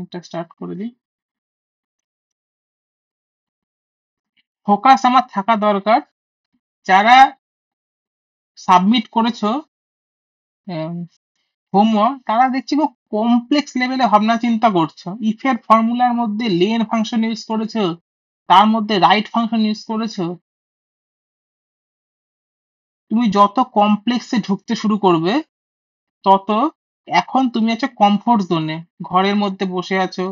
এটা স্টার্ট করে দিই। ফোকাস আমার থাকা দরকার। যারা সাবমিট করেছো হোমওয়ার্ক, তারা দেখছি খুব কমপ্লেক্স লেভেলে ভাবনা চিন্তা করছো। ইফ এর ফর্মুলার মধ্যে লেন ফাংশন ইউজ করেছো, তার মধ্যে রাইট ফাংশন ইউজ করেছো। তুমি যত কমপ্লেক্সে ঢুকতে শুরু করবে, তত এখন তুমি আছো কমফোর্ট জোনে, ঘরের মধ্যে বসে আছো,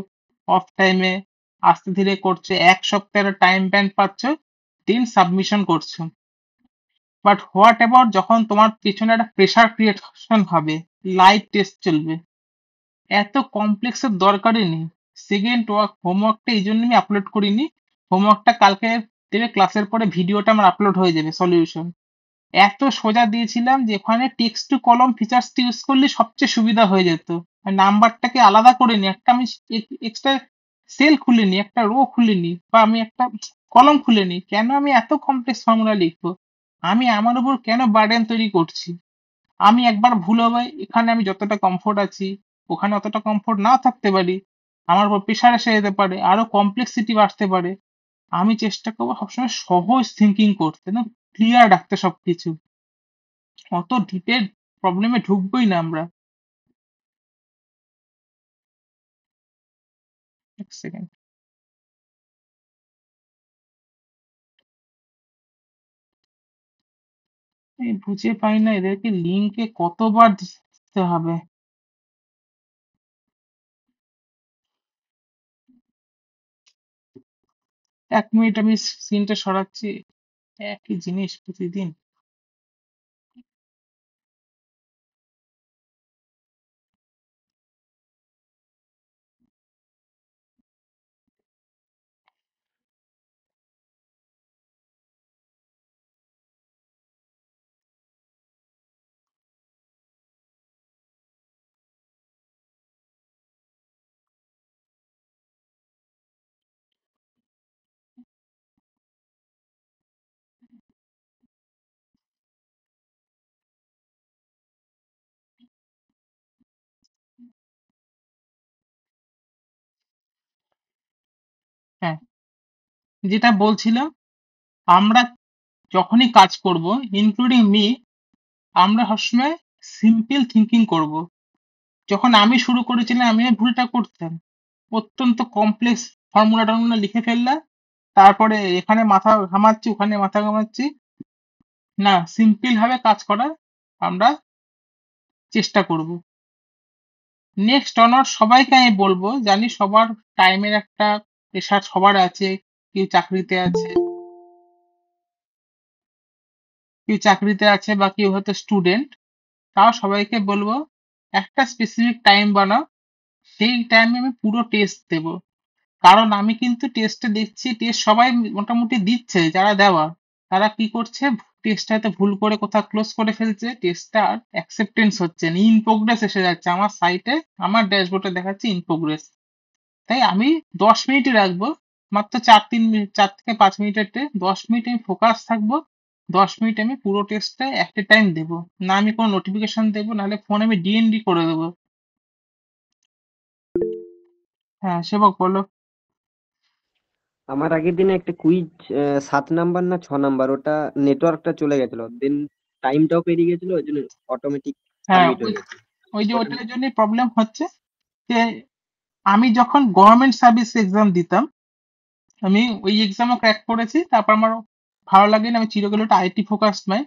অফ টাইমে আস্তে ধীরে করছো, এক সপ্তাহের টাইম ব্যান্ড পাচ্ছ, দিন সাবমিশন করছো। বাট হোয়াট অ্যাবাউট যখন তোমার পেছনে একটা প্রেসার ক্রিয়েশন হবে, লাইভ টেস্ট চলবে, এত কমপ্লেক্সের দরকারই নেই। সেকেন্ড ওয়ার্ক হোমওয়ার্কটা এই জন্য আমি আপলোড করিনি। হোমওয়ার্কটা কালকে দেবে, ক্লাসের পরে ভিডিওটা আমার আপলোড হয়ে যাবে সলিউশন। এত সোজা দিয়েছিলাম যে ওখানে টেক্সট টু কলম ফিচার্সটা ইউজ করলে সবচেয়ে সুবিধা হয়ে যেত। নাম্বারটাকে আলাদা করে নি, একটা আমি এক্সট্রা সেল খুলিনি, একটা রো খুলিনি, বা আমি একটা কলম খুলিনি। কেন আমি এত কমপ্লেক্স ফর্মুলা লিখবো? আমি আমার উপর কেন বার্ডেন তৈরি করছি? আমি একবার ভুল হবে, এখানে আমি যতটা কমফোর্ট আছি ওখানে অতটা কমফোর্ট নাও থাকতে পারি, আমার উপর প্রেশার এসে যেতে পারে, আরো কমপ্লেক্সিটি বাড়তে পারে। আমি চেষ্টা করবো সবসময় সহজ থিঙ্কিং করতে, না ক্লিয়ার রাখতে সবকিছু। অত ডিটেল প্রবলেমে ঢুকবোই না আমরা। এক সেকেন্ড। আমি বুঝে পাই না এদেরকে লিঙ্কে কতবার দিতে হবে। 1 মিনিট, আমি স্ক্রিনটা সরাচ্ছি। একই জিনিস প্রতিদিন। হ্যাঁ, যেটা বলছিলাম, আমরা যখনই কাজ করব, ইনক্লুডিং মি, আমরা সবসময় সিম্পল থিঙ্কিং করব। যখন আমি শুরু করেছিলাম আমি এই ভুলটা করতাম, অত্যন্ত কমপ্লেক্স ফর্মুলা টর্মুলা লিখে ফেললাম, তারপরে এখানে মাথা ঘামাচ্ছি ওখানে মাথা ঘামাচ্ছি। না, সিম্পল ভাবে কাজ করার আমরা চেষ্টা করব। নেক্সট অনার সবাইকে আমি বলবো, জানি সবার টাইমের একটা প্রেশার সবার আছে, কেউ চাকরিতে আছে, বা কেউ হয়তো স্টুডেন্ট। তাও সবাইকে বলবো, একটা স্পেসিফিক টাইম বানাও, সেই টাইমে আমি পুরো টেস্ট দেব। কারণ আমি কিন্তু টেস্টে দেখছি, টেস্ট সবাই মোটামুটি দিচ্ছে, যারা দেওয়া তারা কি করছে, টেস্টটা হয়তো ভুল করে কোথাও ক্লোজ করে ফেলছে, টেস্টটা আর অ্যাকসেপ্টেন্স হচ্ছে না, ইন প্রোগ্রেস এসে যাচ্ছে আমার সাইটে, আমার ড্যাশবোর্ডে দেখাচ্ছে ইন প্রোগ্রেস। তাই আমি 10 মিনিটই রাখবো, মাত্র 4-3 মিনিট, 4 থেকে 5 মিনিটের টেস্ট, 10 মিনিট আমি ফোকাস থাকবো। 10 মিনিট আমি পুরো টেস্টটা একটা টাইম দেবো, না আমি কোনো নোটিফিকেশন দেবো, নাহলে ফোন আমি ডিএনডি করে দেবো। হ্যাঁ, সেবক বলো। আমার আগের দিনে একটা কুইজ 7 নাম্বার না 6 নাম্বার, ওটা নেটওয়ার্কটা চলে গেছিল, দেন টাইমটাও পেরিয়ে গেছিল, ওই জন্য অটোমেটিক হ্যাঁ, সাবমিট ওই হয়ে গেছে। ওই যে ওটা ওটার জন্যই প্রবলেম হচ্ছে, যে আমি যখন গভর্নমেন্ট সার্ভিস এক্সাম দিতাম, আমি ওই এক্সামও ক্র্যাক করেছি, তারপর আমার ভালো লাগেনি, আমি চিরকাল ওটা আইটি ফোকাস নয়।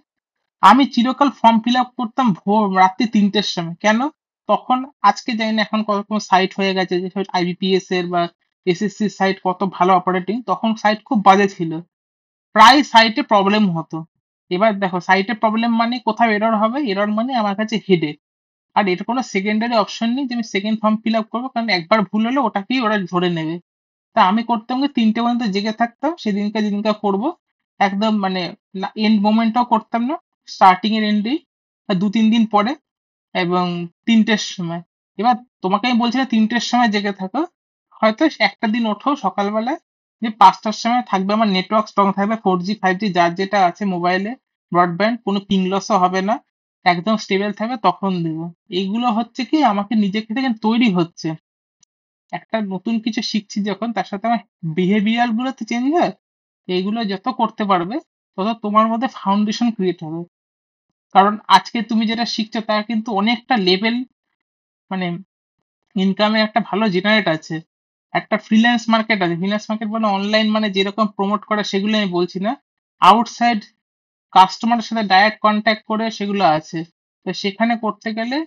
আমি চিরকাল ফর্ম ফিল আপ করতাম ভোর রাত্রি 3টের সময়। কেন? তখন, আজকে জানি না এখন কত রকম সাইট হয়ে গেছে, যে আইবিপিএস এর বা এসএসসি সাইট কত ভালো অপারেটিং, তখন সাইট খুব বাজে ছিল, প্রায় সাইটে প্রবলেম হতো। এবার দেখো, সাইটে প্রবলেম মানে কোথাও এরর হবে, এরর মানে আমার কাছে হেডেক। আর এর কোনো সেকেন্ডারি অপশন নেই যে আমি সেকেন্ড ফর্ম ফিল আপ করবো, কারণ একবার ভুল হলে ওটাকেই ওরা ধরে নেবে। তা আমি করতাম কি, 3টে পর্যন্ত জেগে থাকতাম, সেদিনকে যেদিনকে করবো, একদম মানে এন্ড মোমেন্টটাও করতাম না, স্টার্টিং এর এন্ডেই, 2-3 দিন পরে, এবং 3টের সময়। এবার তোমাকে আমি বলছি না 3টের সময় জেগে থাকো, হয়তো একটা দিন ওঠো সকালবেলায়, যে 5টার সময় থাকবে আমার নেটওয়ার্ক স্ট্রং থাকবে, 4G 5G যার যেটা আছে মোবাইলে, ব্রডব্যান্ড, কোনো পিং লসও হবে না, একদম স্টেবল থাকবে, তখন দেবো। এইগুলো হচ্ছে কি, আমাকে নিজে থেকে তৈরি হচ্ছে। একটা নতুন কিছু শিখছি যখন তার সাথে আমার বিহেভিয়ার গুলো তো চেঞ্জ হয়। এইগুলো যত করতে পারবে তত তোমার মধ্যে ফাউন্ডেশন ক্রিয়েট হবে। কারণ আজকে তুমি যেটা শিখছো তার কিন্তু অনেকটা লেভেল, মানে ইনকামের একটা ভালো জেনারেট আছে। একটা ফ্রিল্যান্স মার্কেট আছে, ফ্রিল্যান্স মার্কেট মানে অনলাইন, মানে যেরকম প্রমোট করে সেগুলো আমি বলছি না, আউটসাইড কাস্টমারের সাথে ডাইরেক্ট কন্ট্যাক্ট করে সেগুলো আছে। তো সেখানে করতে গেলে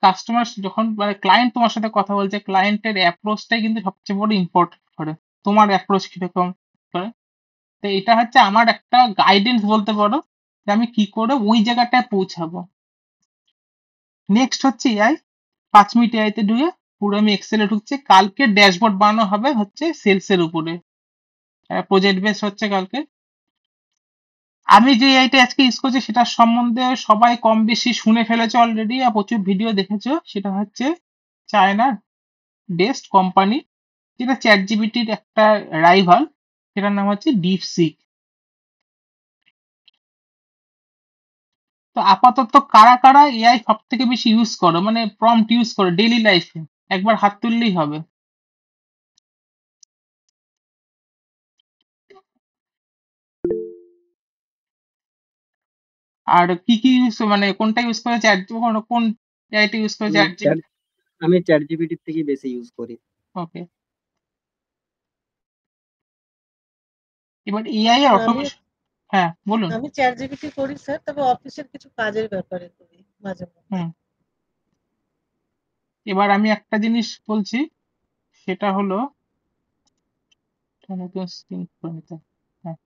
কাস্টমার যখন, মানে ক্লায়েন্ট তোমার সাথে কথা বলছে, ক্লায়েন্টের অ্যাপ্রোচটাই কিন্তু সবচেয়ে বড় ইম্পর্টেন্ট করে। তোমার অ্যাপ্রোচ কিরকম করে। তো এটা হচ্ছে আমার একটা গাইডেন্স বলতে পারো, যে আমি কি করে ওই জায়গাটায় পৌঁছাবো। নেক্সট হচ্ছে এআই। 5 মিনিট এআইতে ঢুকে পুরো আমি এক্সেলে ঢুকছি। কালকে ড্যাশবোর্ড বানানো হবে হচ্ছে সেলস এর উপরে, প্রজেক্ট বেস হচ্ছে কালকে। আমি যে এআইটা আজকে ইউজ করছি সেটার সম্বন্ধে সবাই কম বেশি শুনে ফেলেছে অলরেডি, আর প্রচুর ভিডিও দেখেছো। সেটা হচ্ছে চায়নার বেস্ট কোম্পানি, যেটা চ্যাট জিপিটির একটা রাইভাল, সেটার নাম হচ্ছে ডিপসিক। তো আপাতত কারা কারা এআই সব থেকে বেশি ইউজ করো, মানে প্রম্পট ইউজ করো ডেইলি লাইফে, একবার হাত তুললেই হবে। আর কি কি ইউজ, মানে কোনটা ইউজ করে, চ্যাট, কোন এআইটা ইউজ করে, আমি চ্যাট চ্যাট জিপিটি? আমি চ্যাট জিপিটির থেকে বেশি ইউজ করি। ওকে। এবার এআই এর আমি অটোমেশন। হ্যাঁ বলুন। আমি চ্যাট জিপিটি করি স্যার, তবে অফিসের কিছু কাজের ব্যাপারে করি মাঝে মধ্যে। হুম। এবার আমি একটা জিনিস বলছি, সেটা হলো, নতুন স্ক্রিন করে নিতে হবে। হ্যাঁ,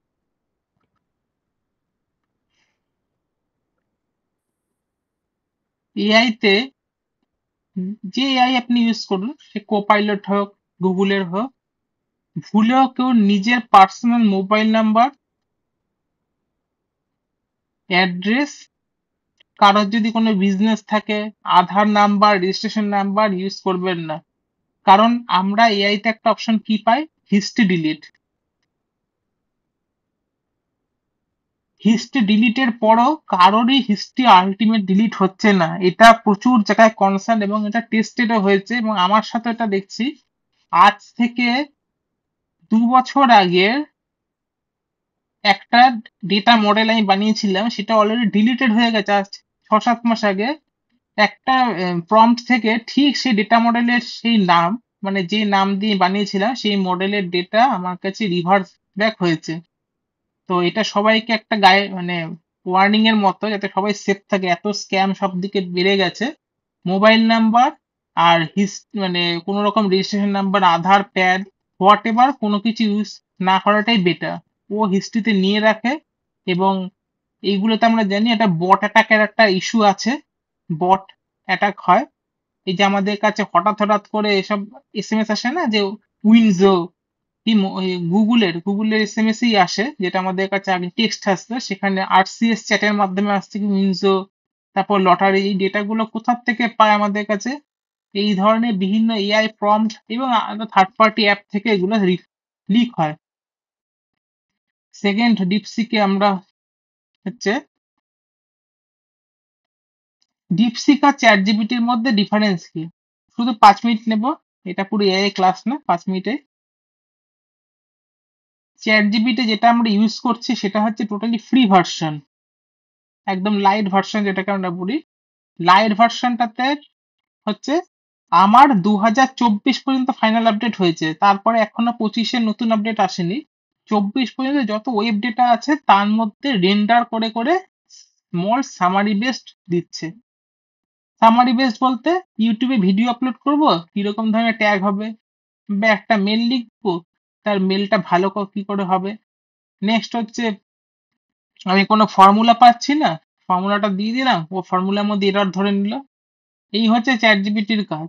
এআই তে যে এআই আপনি ইউজ করুন, সে কোপাইলট হোক, গুগলের হোক, ভুলেও কেউ নিজের পার্সোনাল মোবাইল নাম্বার, অ্যাড্রেস, কারোর যদি কোনো বিজনেস থাকে, আধার নাম্বার, রেজিস্ট্রেশন নাম্বার ইউজ করবেন না। কারণ আমরা এআই তে একটা অপশন কি পাই, হিস্ট্রি ডিলিট। হিস্ট্রি ডিলিটের পরও কারোরই হিস্ট্রি আলটিমেট ডিলিট হচ্ছে না। এটা প্রচুর জায়গায় কনসার্ন, এবং এটা টেস্টেডও হয়েছে, এবং আমার সাথে এটা দেখছি। আজ থেকে 2 বছর আগে একটা ডেটা মডেল আমি বানিয়েছিলাম, সেটা অলরেডি ডিলিটেড হয়ে গেছে আজ 6-7 মাস আগে। একটা প্রম্পট থেকে ঠিক সেই ডেটা মডেলের সেই নাম, মানে যে নাম দিয়ে বানিয়েছিলাম সেই মডেলের ডেটা আমার কাছে রিভার্স ব্যাক হয়েছে। তো এটা সবাইকে একটা গায়ে, মানে ওয়ার্নিং এর মতো, যাতে সবাই সেফ থাকে। এত স্ক্যাম সব দিকে বেড়ে গেছে। মোবাইল নাম্বার আর মানে কোনো রকম registration number, Aadhaar, pad, what ever কোনো কিছু ইউজ না করাটাই বেটার। ও হিস্ট্রিতে নিয়ে রাখে। এবং এইগুলোতে আমরা জানি একটা বট অ্যাটাকের একটা ইস্যু আছে। বট অ্যাটাক হয়। এই যে আমাদের কাছে হঠাৎ হঠাৎ করে এসব এসএমএস আসে না, যে উইনজো, কি গুগলের এসএমএস ই আসে, যেটা আমাদের কাছে আগে টেক্সট আসতো, সেখানে আরসিএস চ্যাটের মাধ্যমে আসছে কি উইনজো, তারপর লটারি। এই ডেটাগুলো কোথা থেকে পায় আমাদের কাছে? এই ধরনের বিভিন্ন এআই প্রম্পট এবং থার্ড পার্টি অ্যাপ থেকে এগুলো লিক হয়। সেকেন্ড, ডিপসিকে আমরা হচ্ছে, ডিপসিক আর চ্যাট জিপিটির মধ্যে ডিফারেন্স কি? শুধু 5 মিনিট নেব, এটা পুরো এআই ক্লাস না, 5 মিনিটে। চ্যাট জিপিটি যেটা আমরা ইউজ করছি সেটা হচ্ছে টোটালি ফ্রি ভার্সন, একদম লাইট ভার্সন যেটাকে আমরা বলি। লাইট ভার্সনটাতে হচ্ছে আমার 2024 পর্যন্ত ফাইনাল আপডেট হয়েছে, তারপরে এখনো 25-এর নতুন আপডেট আসেনি। 24 পর্যন্ত যত ওয়েব ডেটা আছে তার মধ্যে রেন্ডার করে করে স্মল সামারি বেসড দিচ্ছে। সামারি বেসড বলতে, ইউটিউবে ভিডিও আপলোড করব, কিরকম ধরনের ট্যাগ হবে, বা একটা মেল লিখবো, তার মেলটা ভালো কি করে হবে। নেক্সট হচ্ছে, আমি কোনো ফর্মুলা পাচ্ছি না, ফর্মুলাটা দিয়ে দিলাম, ও ফর্মুলার মধ্যে এরর ধরে নিল। এই হচ্ছে চ্যাট জিপিটির কাজ।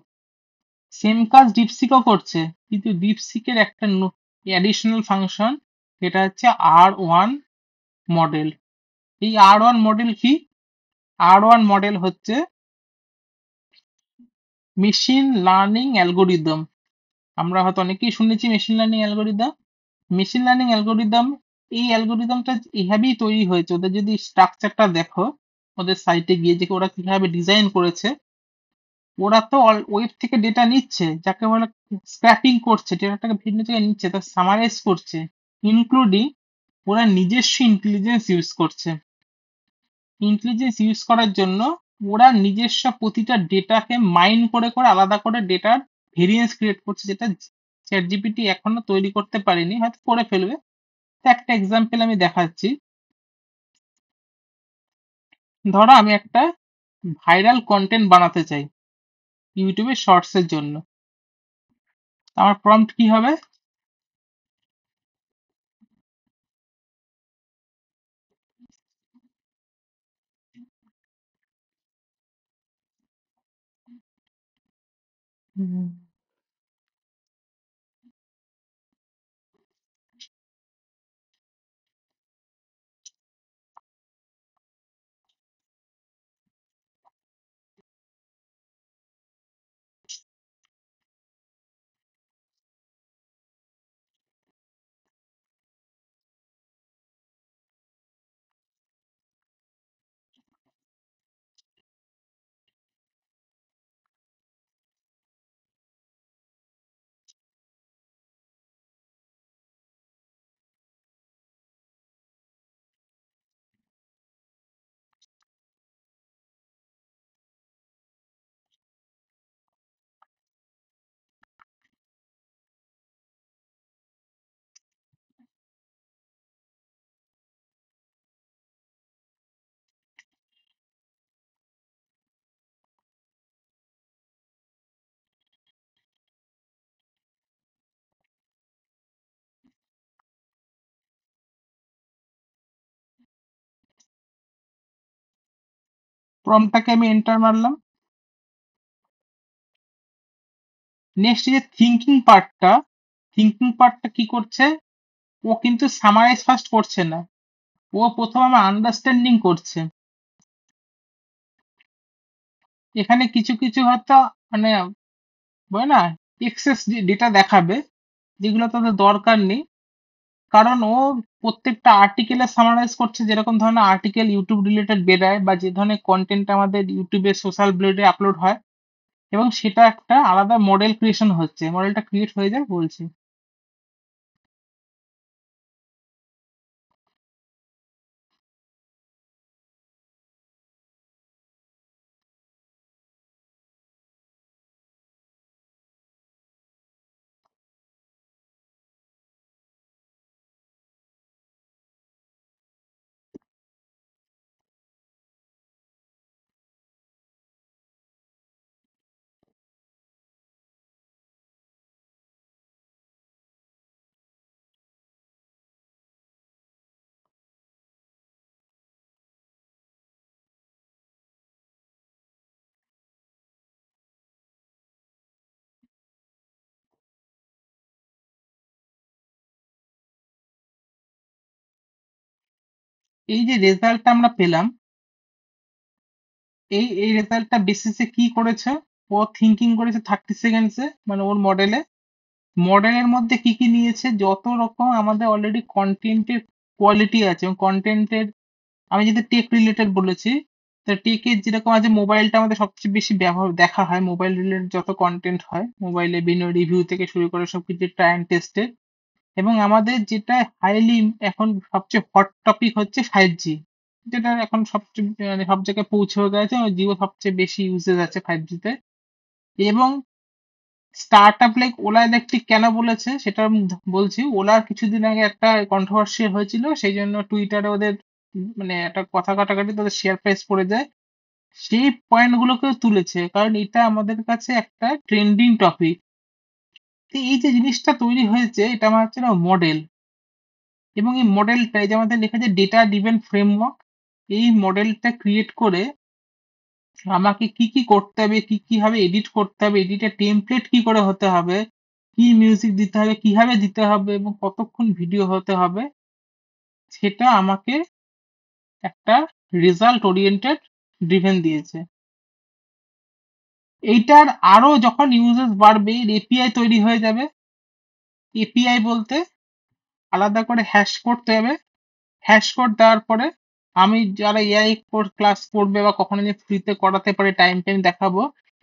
সেম কাজ ডিপসিকও করছে, কিন্তু ডিপসিকের একটা অ্যাডিশনাল ফাংশন, যেটা হচ্ছে R1 মডেল। এই R1 মডেল কি? R1 মডেল হচ্ছে মেশিন লার্নিং অ্যালগোরিদম। আমরা হয়তো অনেকেই শুনেছি machine learning algorithm. Machine learning algorithm, এই অ্যালগোরিদমটা এইভাবেই তৈরি হয়েছে। ওদের যদি স্ট্রাকচারটা দেখো, ওদের সাইটে গিয়ে যে ওরা কিভাবে ডিজাইন করেছে, ওরা তো ওয়েব থেকে ডেটা নিচ্ছে, যাকে বলে স্ক্র্যাপিং করছে, ডেটাটাকে ভিন্ন জায়গায় নিচ্ছে, তা সামারাইজ করছে, ইনক্লুডিং ওরা নিজস্ব ইন্টেলিজেন্স ইউজ করছে। ইন্টেলিজেন্স ইউজ করার জন্য ওরা নিজস্ব প্রতিটা ডেটাকে মাইন করে করে আলাদা করে ডেটার ভেরিয়েন্স ক্রিয়েট করছে, যেটা চ্যাট জিপিটি এখনো তৈরি করতে পারেনি, হয়তো করে ফেলবে। তো একটা এক্সাম্পল আমি দেখাচ্ছি। ধরো আমি একটা ভাইরাল কন্টেন্ট বানাতে চাই ইউটিউবে শর্টস এর জন্য। আমার প্রম্পট কি হবে? প্রম্পটটাকে আমি এন্টার মারলাম। নেক্সট যে থিঙ্কিং পার্টটা কি করছে? ও কিন্তু সামারাইজ ফার্স্ট করছে না, ও প্রথম আমার আন্ডারস্ট্যান্ডিং করছে। এখানে কিছু কিছু হয়তো মানে বলে না এক্সেস ডেটা দেখাবে, যেগুলো তাদের দরকার নেই, কারণ ও প্রত্যেকটা আর্টিকেলে সামারাইজ করছে। যেরকম ধরনের আর্টিকেল ইউটিউব রিলেটেড বেরায় বা যে ধরনের কন্টেন্ট আমাদের ইউটিউবে সোশ্যাল ব্লেডে আপলোড হয়, এবং সেটা একটা আলাদা মডেল ক্রিয়েশন হচ্ছে, মডেলটা ক্রিয়েট হয়ে যায় বলছি। এই যে রেজাল্টটা আমরা পেলাম, এই রেজাল্টটা বেসিসে কি করেছে? ও থিঙ্কিং করেছে 30 সেকেন্ডসে, মানে ওর মডেলের মধ্যে কি কি নিয়েছে, যত রকম আমাদের অলরেডি কন্টেন্টের কোয়ালিটি আছে, এবং কন্টেন্টের, আমি যদি টেক রিলেটেড বলেছি, তা টেকের যেরকম আছে, মোবাইলটা আমাদের সবচেয়ে বেশি ব্যবহার দেখা হয়, মোবাইল রিলেটেড যত কন্টেন্ট হয় মোবাইলে, বিভিন্ন রিভিউ থেকে শুরু করে সবকিছু ট্রাই অ্যান্ড টেস্টেড। এবং আমাদের যেটা হাইলি এখন সবচেয়ে হট টপিক হচ্ছে 5G, যেটা এখন সবচেয়ে মানে সব জায়গায় পৌঁছেও গেছে, এবং জিও সবচেয়ে বেশি ইউজেজ আছে 5G তে। এবং start up like OLA electric কেন বলেছে সেটা আমি বলছি। ওলার কিছুদিন আগে একটা কন্ট্রোভার্সি হয়েছিল, সেই জন্য টুইটারে ওদের মানে একটা কথা কাটাকাটি, তাদের শেয়ার প্রাইস পড়ে যায়। সেই পয়েন্ট গুলোকেও তুলেছে, কারণ এটা আমাদের কাছে একটা ট্রেন্ডিং টপিক। এই যে জিনিসটা তৈরি হয়েছে, এটা আমার হচ্ছে না মডেল, এবং এই মডেলটা, এই যে আমাদের লেখা যে ডেটা ড্রিভেন ফ্রেমওয়ার্ক, এই মডেলটা ক্রিয়েট করে আমাকে কি কি করতে হবে, কি কিভাবে এডিট করতে হবে, এডিটের টেমপ্লেট কি করে হতে হবে, কি মিউজিক দিতে হবে, কিভাবে দিতে হবে, এবং কতক্ষণ ভিডিও হতে হবে, সেটা আমাকে একটা রেজাল্ট ওরিয়েন্টেড ড্রিভেন দিয়েছে। এইটার আরো যখন ইউজেস বাড়বে, এপিআই তৈরি হয়ে যাবে। এপিআই বলতে আলাদা করে হ্যাশ করতে হবে। হ্যাশ কোড দেওয়ার পরে আমি যারা এআই ক্লাস করবে বা কখনো যদি ফ্রিতে করাতে পারে, টাইম টাইম দেখাবো,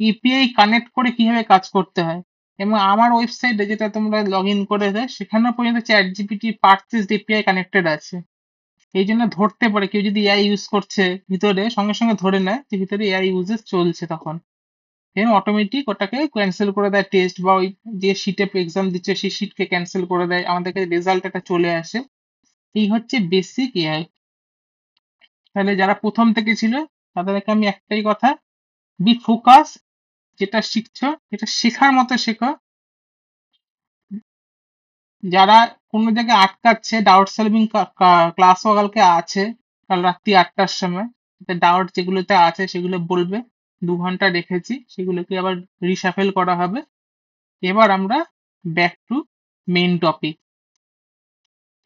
এপিআই কানেক্ট করে কিভাবে কাজ করতে হয়। এবং আমার ওয়েবসাইটে যেটা তোমরা লগ ইন করে দেয় সেখানেও পর্যন্ত chat GPT purchase API connected আছে। এই জন্য ধরতে পারে কেউ যদি এআই ইউজ করছে ভিতরে, সঙ্গে সঙ্গে ধরে নেয় যে ভিতরে এআই ইউজেস চলছে, তখন এবং অটোমেটিক ওটাকে ক্যান্সেল করে দেয় টেস্ট, বা ওই যে শিটে এক্সাম দিচ্ছে সেই শিটকে ক্যান্সেল করে দেয়, আমাদেরকে রেজাল্ট একটা চলে আসে। এই হচ্ছে বেসিক এআই। তাহলে যারা প্রথম থেকে ছিল তাদেরকে আমি একটাই কথা, বি ফোকাস, যেটা শিখছো এটা শেখার মতো শেখো। যারা কোনো জায়গায় আটকাচ্ছে, ডাউট সলভিং ক্লাসও কালকে আছে, কাল রাত্রি 8টার সময়, ডাউট যেগুলোতে আছে সেগুলো বলবে, 2 ঘন্টা রেখেছি, সেগুলোকে আবার রিসাফেল করা হবে। এবার আমরা ব্যাক টু মেইন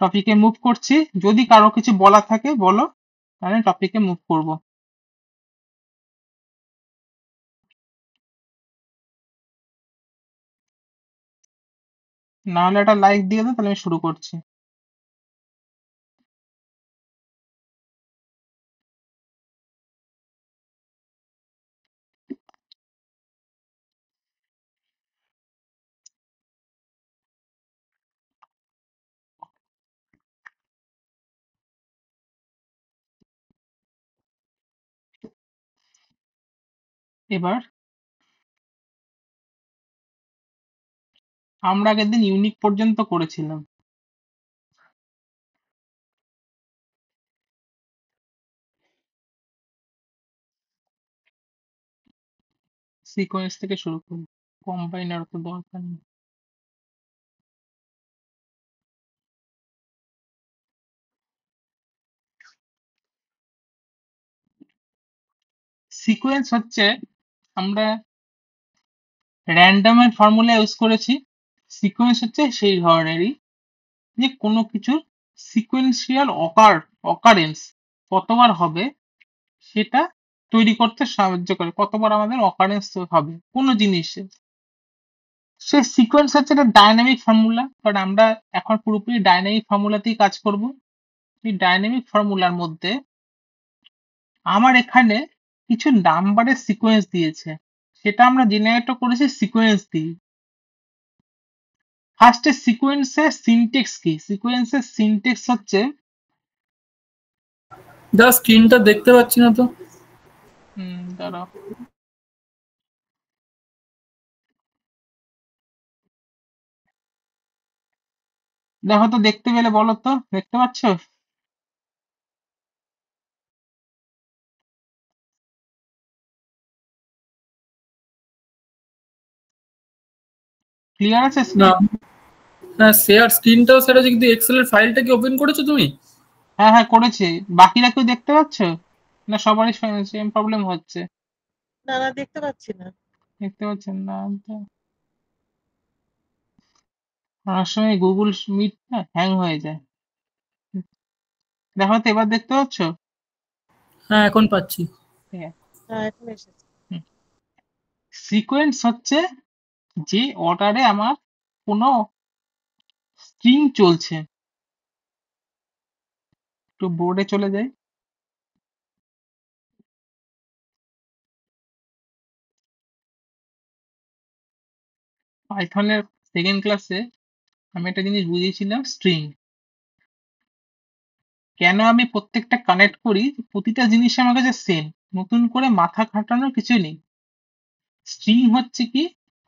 টপিকে মুভ করছি। যদি কারো কিছু বলা থাকে বলো, তাহলে টপিকে মুভ করব। না হলে একটা লাইক দিয়ে দাও, তাহলে আমি শুরু করছি। এবার আমরা আগের দিন ইউনিক পর্যন্ত করেছিলাম। সিকোয়েন্স থেকে শুরু করি, কম্বাইনার তো দরকার নেই। সিকোয়েন্স হচ্ছে, আমরা র্যান্ডমের ফর্মুলা ইউজ করেছি। সিকোয়েন্স হচ্ছে সেই ধরনেরই, যে কোনো কিছুর সিকোয়েন্সিয়াল অকারেন্স কতবার হবে সেটা তৈরি করতে সাহায্য করে, কতবার আমাদের অকারেন্স হবে কোনো জিনিসে। সে সিকোয়েন্স হচ্ছে একটা ডাইনামিক ফর্মুলা, কারণ আমরা এখন পুরোপুরি ডাইনামিক ফর্মুলাতেই কাজ করব। এই ডাইনামিক ফর্মুলার মধ্যে আমার এখানে কিছু নাম্বারের সিকোয়েন্স দিয়েছে, সেটা আমরা জেনারেট করেছি সিকোয়েন্স দিয়ে। ফার্স্টে সিকোয়েন্সের সিনটেক্স কি? সিকোয়েন্সের সিনটেক্স হচ্ছে, যা স্ক্রিনটা দেখতে পাচ্ছি না তো। দাঁড়াও, দেখো তো, দেখতে পেলে বলো তো, দেখতে পাচ্ছ? ক্লিয়ার আছে না, স্ক্রিন? হ্যাঁ শেয়ার স্ক্রিনটাও সেটা হচ্ছে, কিন্তু এক্সেল এর ফাইলটা কি ওপেন করেছো তুমি? হ্যাঁ হ্যাঁ করেছি। বাকিরা কেউ দেখতে পাচ্ছ? না সবারই সেম প্রবলেম হচ্ছে? না না দেখতে পাচ্ছি না। দেখতে পাচ্ছেন না তো? অনেক সময় গুগল মিট না হ্যাং হয়ে যায়। দেখো তো, এবার দেখতে পাচ্ছ? হ্যাঁ এখন পাচ্ছি। হ্যাঁ। হ্যাঁ এখন এসেছে। সিকোয়েন্স হচ্ছে যে অর্ডারে আমার কোনো স্ট্রিং চলছে। একটু বোর্ডে চলে যাই। পাইথনের সেকেন্ড ক্লাসে আমি একটা জিনিস বুঝিয়েছিলাম, স্ট্রিং। কেন আমি প্রত্যেকটা কানেক্ট করি, প্রতিটা জিনিস আমার কাছে সেম, নতুন করে মাথা খাটানোর কিছু নেই। স্ট্রিং হচ্ছে কি,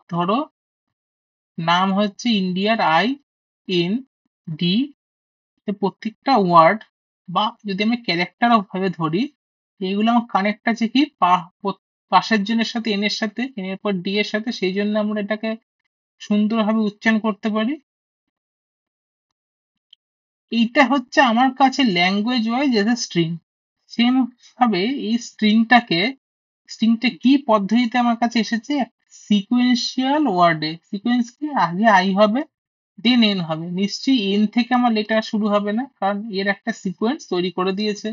ধরো নাম হচ্ছে ইন্ডিয়ার IND, প্রত্যেকটা ওয়ার্ড, বা যদি আমি ক্যারেক্টার ভাবে ধরি, এইগুলো আমার কানেক্ট আছে কি পাশের জনের সাথে, এন এর সাথে, এন এর পর ডি এর সাথে, সেই জন্য আমরা এটাকে সুন্দরভাবে উচ্চারণ করতে পারি। এইটা হচ্ছে আমার কাছে language wise as a string. Same ভাবে এই স্ট্রিংটা কি পদ্ধতিতে আমার কাছে এসেছে, সিকোয়েন্সিয়াল ওয়ার্ডে। সিকোয়েন্স কি, আগে আই হবে দেন এন হবে, নিশ্চয়ই এন থেকে আমার লেটার শুরু হবে না, কারণ এর একটা সিকোয়েন্স তৈরি করে দিয়েছে।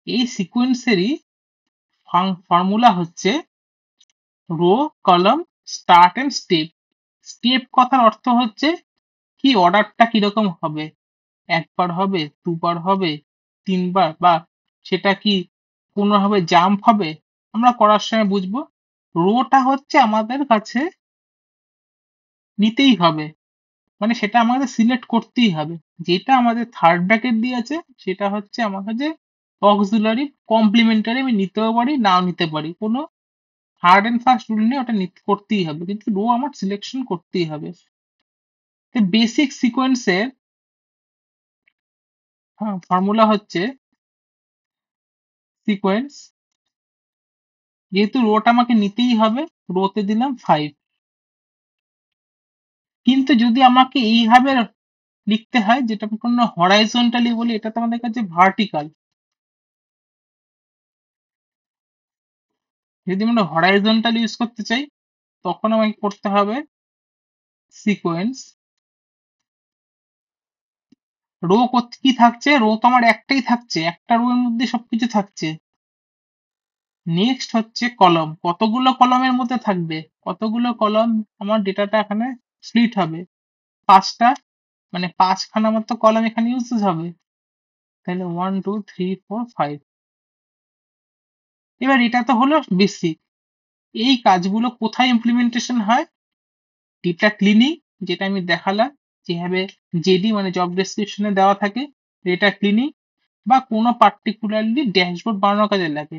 এই সিকোয়েন্সেরই ফর্মুলা হচ্ছে row, column, start end step. Step কথার অর্থ হচ্ছে কি, অর্ডারটা কিরকম হবে, একবার হবে, দুবার হবে, তিনবার, বা সেটা কি কোনোভাবে জাম্প হবে, আমরা করার সময় বুঝবো। রোটা হচ্ছে আমাদের কাছে নিতেই হবে, মানে সেটা আমাদের সিলেক্ট করতেই হবে। যেটা আমাদের থার্ড ব্র্যাকেট দিয়ে আছে সেটা হচ্ছে আমার কাছে অক্সিলারি কমপ্লিমেন্টারি, আমি নিতেও পারি নাও নিতে পারি, কোনো হার্ড অ্যান্ড ফাস্ট রুল নেই, ওটা করতেই হবে, কিন্তু রো আমার সিলেকশন করতেই হবে। বেসিক সিকোয়েন্সের ফর্মুলা হচ্ছে সিকোয়েন্স, যেহেতু রোটা আমাকে নিতেই হবে, রোতে দিলাম 5। কিন্তু যদি আমাকে এইভাবে লিখতে হয়, যেটা কোনো হরাইজন্টালি বলি, এটা তো আমাদের কাছে ভার্টিক্যাল। যদি আমরা হরাইজন্টাল ইউজ করতে চাই, তখন আমাকে করতে হবে সিকোয়েন্স। রো কি থাকছে, রো তো আমার একটাই থাকছে, একটা রো এর মধ্যে সবকিছু থাকছে। নেক্সট হচ্ছে কলম, কতগুলো কলমের মধ্যে থাকবে, কতগুলো কলম আমার ডেটাটা এখানে স্প্লিট হবে, 5টা, মানে 5খানা মতো কলম এখানে ইউজ হবে। তাহলে 1 2 3 4 5। এবার এটা তো হলো বেসিক। এই কাজগুলো কোথায় ইমপ্লিমেন্টেশন হয়? ডেটা ক্লিনিং, যেটা আমি দেখালাম, যেভাবে জেডি মানে জব ডেসক্রিপশনে দেওয়া থাকে, ডেটা ক্লিনিং, বা কোনো পার্টিকুলারলি ড্যাশবোর্ড বানানোর কাজে লাগে।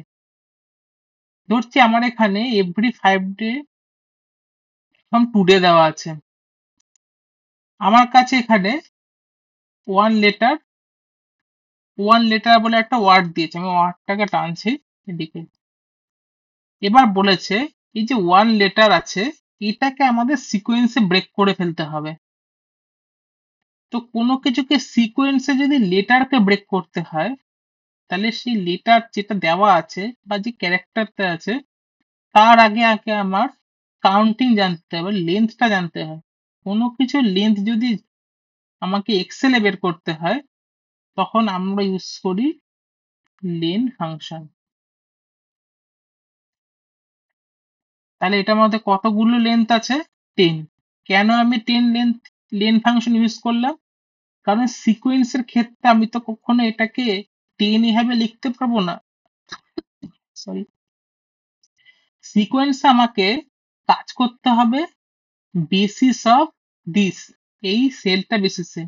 ধরছি আমার এখানে এভরি 5 ডে ফ্রম টুডে দেওয়া আছে, আমার কাছে এখানে ওয়ান লেটার বলে একটা ওয়ার্ড দিয়েছে, আমি ওয়ার্ডটাকে টানছি এদিকে। এবার বলেছে এই যে ওয়ান লেটার আছে, এটাকে আমাদের সিকোয়েন্সে ব্রেক করে ফেলতে হবে। তো কোনো কিছুকে সিকোয়েন্সে যদি লেটারকে ব্রেক করতে হয়, তাহলে সেই লেটার যেটা দেওয়া আছে বা যে ক্যারেক্টারটা আছে, তার আগে আগে আমার কাউন্টিং জানতে হবে, লেন্থটা জানতে হয়। কোনো কিছুর লেন্থ যদি আমাকে এক্সেলে বের করতে হয়, তখন আমরা ইউজ করি লেন ফাংশন। তাহলে এটার মধ্যে কতগুলো লেন্থ আছে? 10। কেন আমি 10 লেন ফাংশন ইউজ করলাম? কারণ সিকোয়েন্সের ক্ষেত্রে আমি তো কখনো এটাকে 10 এভাবে লিখতে পারবো না। সরি, সিকোয়েন্স আমাকে কাজ করতে হবে বেসিস অফ দিস, এই সেলটা বেসিসে।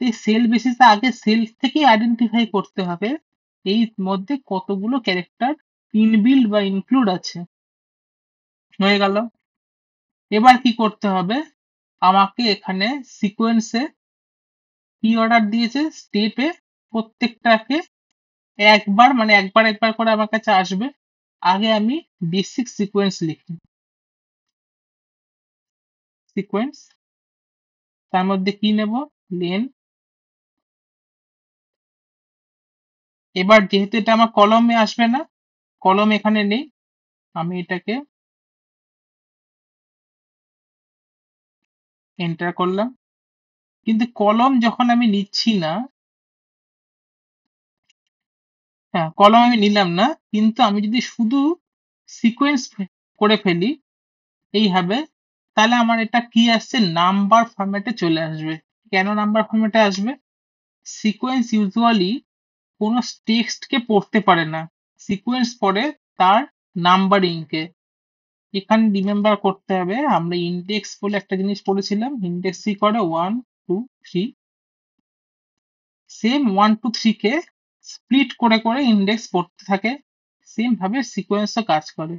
এই সেল বেসিসে আগে সেল থেকেই আইডেন্টিফাই করতে হবে এই মধ্যে কতগুলো ক্যারেক্টার ইনবিল্ড বা ইনক্লুড আছে। হয়ে গেল। এবার কি করতে হবে, আমাকে এখানে সিকোয়েন্সে কি অর্ডার দিয়েছে, স্টেপে প্রত্যেকটাকে একবার, মানে একবার একবার করে আমার কাছে আসবে। আগে আমি বেসিক সিকোয়েন্স লিখি, সিকোয়েন্স, তার মধ্যে কি নেব, লেন। এবার যেহেতু এটা আমার কলমে আসবে না, কলম এখানে নেই, আমি এটাকে এন্টার করলাম। কিন্তু কলম যখন আমি নিচ্ছি না, হ্যাঁ কলম আমি নিলাম না, কিন্তু আমি যদি শুধু সিকোয়েন্স করে ফেলি এইভাবে, তাহলে আমার এটা কি আসছে, নাম্বার ফরম্যাটে চলে আসবে। কেন নাম্বার ফরম্যাটে আসবে? সিকোয়েন্স ইউজুয়ালি কোনো টেক্সটকে পড়তে পারে না, সিকোয়েন্স পড়ে তার নাম্বারিংকে। এখানে রিমেম্বার করতে হবে, আমরা ইন্ডেক্স বলে একটা জিনিস পড়েছিলাম, ইন্ডেক্স কি করে 1 2 3, সেম 1 2 3 কে স্প্লিট করে করে ইন্ডেক্স পড়তে থাকে, সেম ভাবে সিকোয়েন্সও কাজ করে।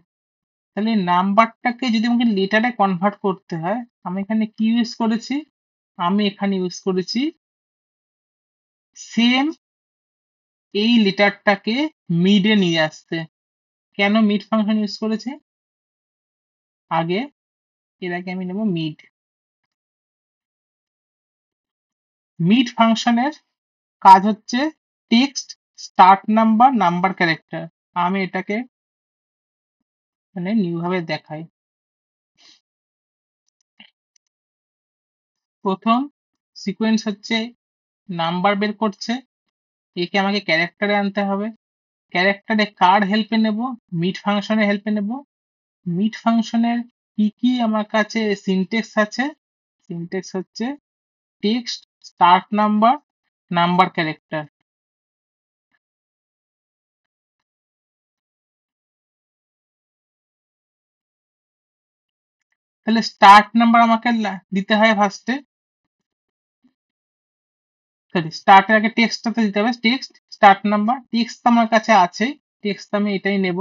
তাহলে নাম্বারটাকে যদি আমাকে লেটারে কনভার্ট করতে হয়, আমি এখানে কি ইউজ করেছি, আমি এখানে ইউজ করেছি সেম এই লেটারটাকে মিডে নিয়ে আসতে। কেন মিড ফাংশন ইউজ করেছে? আগে এর আগে আমি নেব মিড। মিড ফাংশনের কাজ হচ্ছে text, start number, number character. আমি এটাকে মানে নিউ ভাবে দেখাই। প্রথম সিকোয়েন্স হচ্ছে নাম্বার বের করছে, একে আমাকে ক্যারেক্টারে আনতে হবে। ক্যারেক্টারে কার হেল্পে নেব? মিড ফাংশনের হেল্পে নেব। মিড ফাংশনের কি কি আমার কাছে সিনটেক্স আছে? সিনটেক্স হচ্ছে text, start number, number character. তাহলে স্টার্ট নাম্বার আমাকে দিতে হয় ফার্স্টে, সরি স্টার্টের আগে টেক্সটটাতে দিতে হবে, টেক্সট স্টার্ট নাম্বার, টেক্সট তো আমার কাছে আছে, টেক্সট আমি এটাই নেব।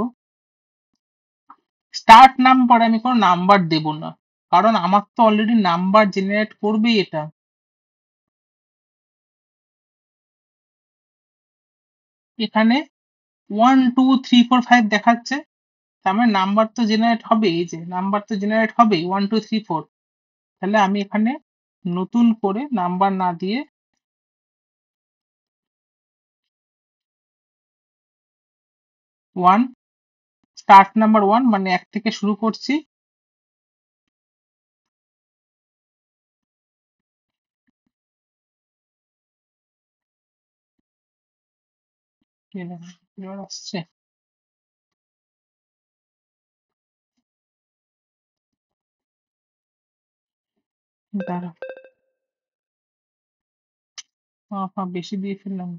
স্টার্ট নাম্বারে আমি কোনো নাম্বার দেব না, কারণ আমার তো অলরেডি নাম্বার জেনারেট করবেই এটা। এখানে 1 2 3 4 5 দেখাচ্ছে, তার মানে নাম্বার তো জেনারেট হবে, এই যে নাম্বার তো জেনারেট হবে 1 2 3 4। তাহলে আমি এখানে নতুন করে নাম্বার না দিয়ে 1, স্টার্ট নাম্বার 1 মানে 1 থেকে শুরু করছি, এবার আসছে, দাঁড়া বেশি দিয়ে ফেললাম।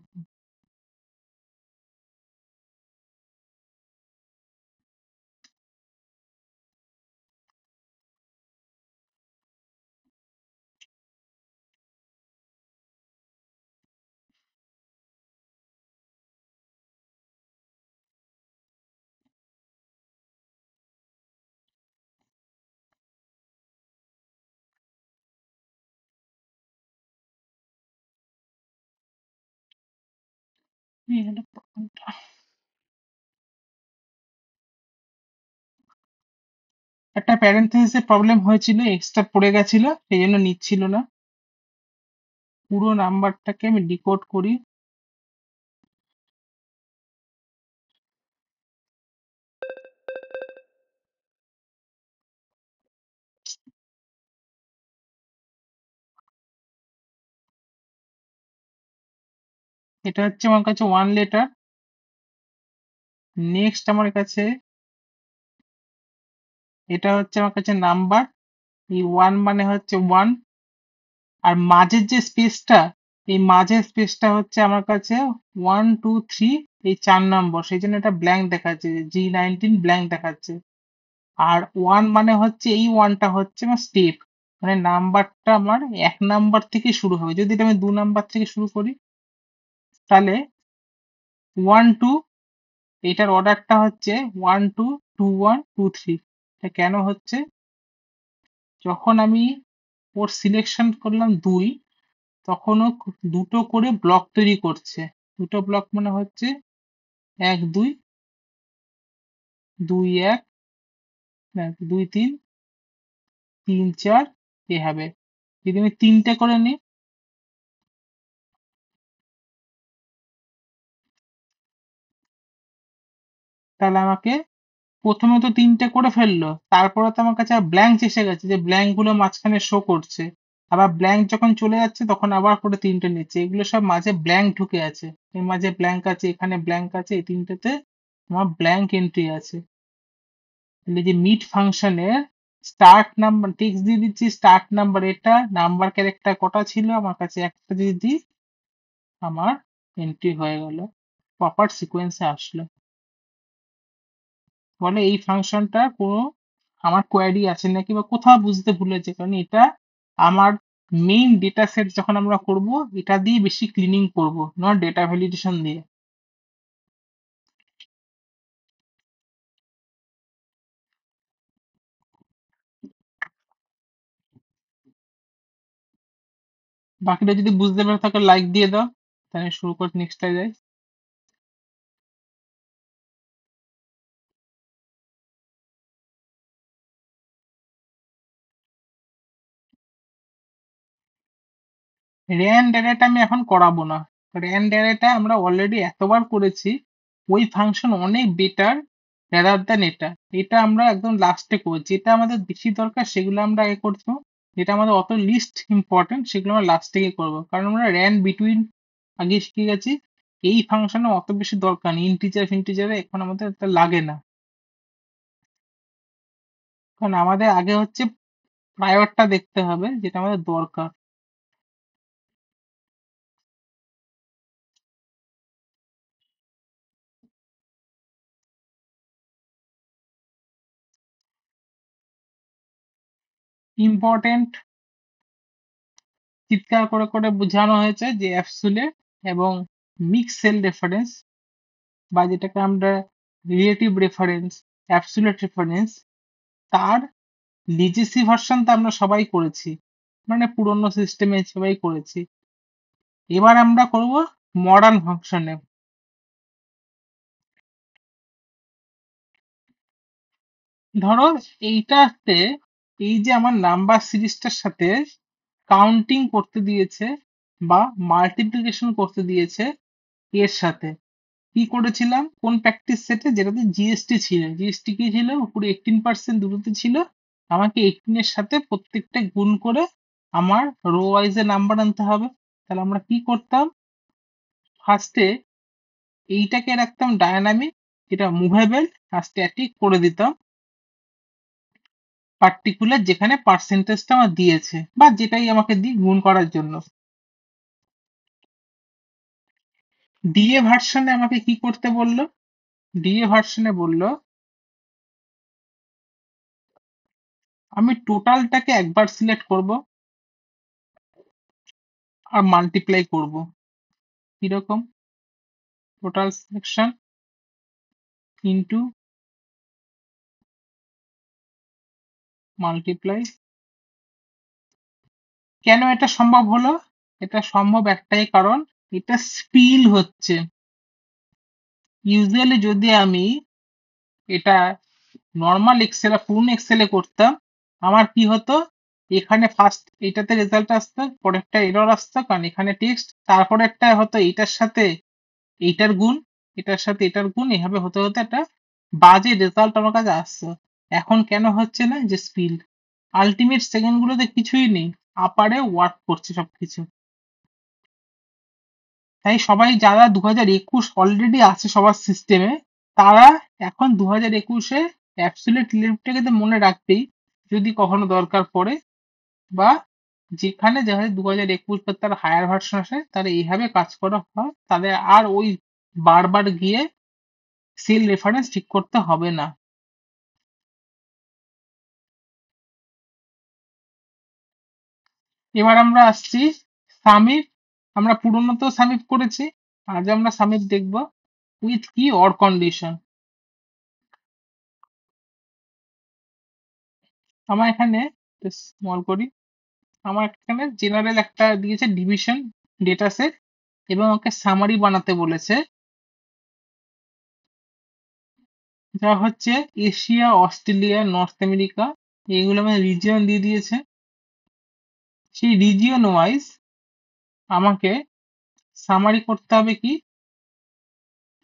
একটা প্যারেন্থেসিসে প্রবলেম হয়েছিল, এক্সট্রা পড়ে গেছিল, সেই জন্য নিচ্ছিল না। পুরো নাম্বারটাকে আমি ডিকোড করি, এটা হচ্ছে আমার কাছে 1 লেটার। নেক্সট আমার কাছে এটা হচ্ছে আমার কাছে নাম্বার, এই 1 মানে হচ্ছে 1, আর মাঝের যে স্পেসটা, এই মাঝের স্পেসটা হচ্ছে আমার কাছে 1 2 3, এই 4 নম্বর, সেই জন্য এটা ব্ল্যাঙ্ক দেখাচ্ছে, G19 ব্ল্যাঙ্ক দেখাচ্ছে। আর 1 মানে হচ্ছে এই 1টা হচ্ছে আমার স্টেপ, মানে নাম্বারটা আমার 1 নাম্বার থেকে শুরু হবে। যদি এটা আমি 2 নাম্বার থেকে শুরু করি, তাহলে 1 2, এটার অর্ডারটা হচ্ছে 1 2 2 1 2 3। এটা কেন হচ্ছে, যখন আমি ওর সিলেকশন করলাম 2, তখন ও দুটো করে ব্লক তৈরি করছে। দুটো ব্লক মানে হচ্ছে 1 2 2 1, 2 3 3 4 এভাবে। যদি আমি 3টে করে নিই, তাহলে আমাকে প্রথমে তো 3টে করে ফেললো, তারপরে তো আমার কাছে ব্ল্যাঙ্ক এসে গেছে, যে ব্ল্যাঙ্ক গুলো মাঝখানে শো করছে। আবার ব্ল্যাঙ্ক যখন চলে যাচ্ছে তখন আবার করে 3টে নিচ্ছে, এগুলো সব মাঝে ব্ল্যাঙ্ক ঢুকে আছে, এর মাঝে ব্ল্যাঙ্ক আছে, এখানে ব্ল্যাঙ্ক আছে, এই 3টেতে আমার ব্ল্যাঙ্ক এন্ট্রি আছে। তাহলে যে মিট ফাংশনের স্টার্ট নাম্বার টেক্সট দিয়ে দিচ্ছি, স্টার্ট নাম্বার এটা, নাম্বার ক্যারেক্টার কটা ছিল আমার কাছে, একটা দিয়ে দিই, আমার এন্ট্রি হয়ে গেল, প্রপার সিকোয়েন্সে আসলো। বলে এই ফাংশনটা কোনো আমার কোয়ারি আছে নাকি বা কোথাও বুঝতে ভুলেছে, কারণ এটা আমার মেইন ডেটা সেট যখন আমরা করব, এটা দিয়ে বেশি ক্লিনিং করব, নট ডেটা ভ্যালিডেশন দিয়ে। বাকিটা যদি বুঝতে পারো তাকে লাইক দিয়ে দাও, তাহলে শুরু করে নেক্সটটা যাই। র্যান ডেটাটা আমি এখন করাবো না, র্যান ডেটাটা আমরা অলরেডি এতবার করেছি, ওই ফাংশন অনেক বেটার রাদার দ্যান এটা। এটা আমরা একদম লাস্টে করছি, যেটা আমাদের বেশি দরকার সেগুলো আমরা আগে করবো, যেটা আমাদের অত লিস্ট ইম্পর্টেন্ট সেগুলো আমরা লাস্টে গিয়ে করবো, কারণ আমরা র্যান বিটুইন আগে শিখে গেছি। এই ফাংশনে অত বেশি দরকার নেই, ইন্টিজার ফিন্টিজারে এখন আমাদের এটা লাগে না, কারণ আমাদের আগে হচ্ছে প্রায়রটা দেখতে হবে, যেটা আমাদের দরকার। ইম্পর্টেন্ট চিৎকার করে করে বোঝানো হয়েছে যে অ্যাবসোলিউট এবং মিক্স সেল রেফারেন্স বা যেটাকে আমরা রিলেটিভ রেফারেন্স, অ্যাবসোলিউট রেফারেন্স, তার লিজেসি ভার্সন তো আমরা সবাই করেছি, মানে পুরোনো সিস্টেমে সবাই করেছি। এবার আমরা করব মডার্ন ফাংশনে। ধরো এইটাতে এই যে আমার নাম্বার সিরিজটার সাথে কাউন্টিং করতে দিয়েছে বা মাল্টিপ্লিকেশন করতে দিয়েছে এর সাথে। কি করেছিলাম কোন প্র্যাকটিস সেটে, যেটাতে জিএসটি ছিল, জিএসটি কি ছিল উপরে 18% দুটোতে ছিল, আমাকে 18 এর সাথে প্রত্যেকটা গুণ করে আমার রো ওয়াইজে নাম্বার আনতে হবে। তাহলে আমরা কি করতাম, ফার্স্টে এইটাকে রাখতাম ডায়নামিক, এটা মুভেবল আর স্ট্যাটিক করে দিতাম পার্টিকুলার যেখানে পার্সেন্টেজটা আমার দিয়েছে বা যেটাই আমাকে দিই গুণ করার জন্য। ডিএ ভার্সনে আমাকে কি করতে বললো, ডিএ ভার্সনে বললো আমি টোটালটাকে একবার সিলেক্ট করব আর মাল্টিপ্লাই করব। কিরকম, টোটাল সিলেকশন ইনটু মাল্টিপ্লাই। কেন এটা সম্ভব হলো, এটা সম্ভব একটাই কারণ, এটা স্পিল হচ্ছে। ইউজুয়ালি যদি আমি এটা নর্মাল এক্সেল আর পুরনো এক্সেলে করতাম, আমার কি হতো, এখানে ফার্স্ট এটাতে রেজাল্ট আসতো, পরেরটা এরর আসতো কারণ এখানে টেক্সট, তারপরেরটা হতো এইটার সাথে এইটার গুণ, এটার সাথে এটার গুণ, এভাবে হতে হতে একটা বাজে রেজাল্ট আমার কাছে আসছে। এখন কেন হচ্ছে না, যে স্পিড, আলটিমেট সেকেন্ড গুলোতে কিছুই নেই, আপারে ওয়ার্ক করছে সবকিছু। তাই সবাই যারা 2021 অলরেডি আছে সবার সিস্টেমে, তারা এখন 2021-এ অ্যাবসলিউট রিলেটিভটাকে মনে রাখবেই যদি কখনো দরকার পড়ে, বা যেখানে যাদের 2021 বা তার হায়ার ভার্সন আসে তারা এইভাবে কাজ করা হয়, তাদের আর ওই বারবার গিয়ে সেল রেফারেন্স ঠিক করতে হবে না। এবার আমরা আসছি সামিপ। আমরা পুরনো তো সামিপ করেছি, আজ আমরা সামিপ দেখব উইথ কি অর কন্ডিশন। আমার এখানে স্মল করি, আমার এখানে জেনারেল একটা দিয়েছে ডিভিশন ডেটা সেট এবং ওকে সামারি বানাতে বলেছে, যা হচ্ছে এশিয়া, অস্ট্রেলিয়া, নর্থ আমেরিকা, এইগুলো আমাদের রিজিয়ন দিয়ে দিয়েছে। সেই রিজিয়ন ওয়াইজ আমাকে সামারি করতে হবে, কি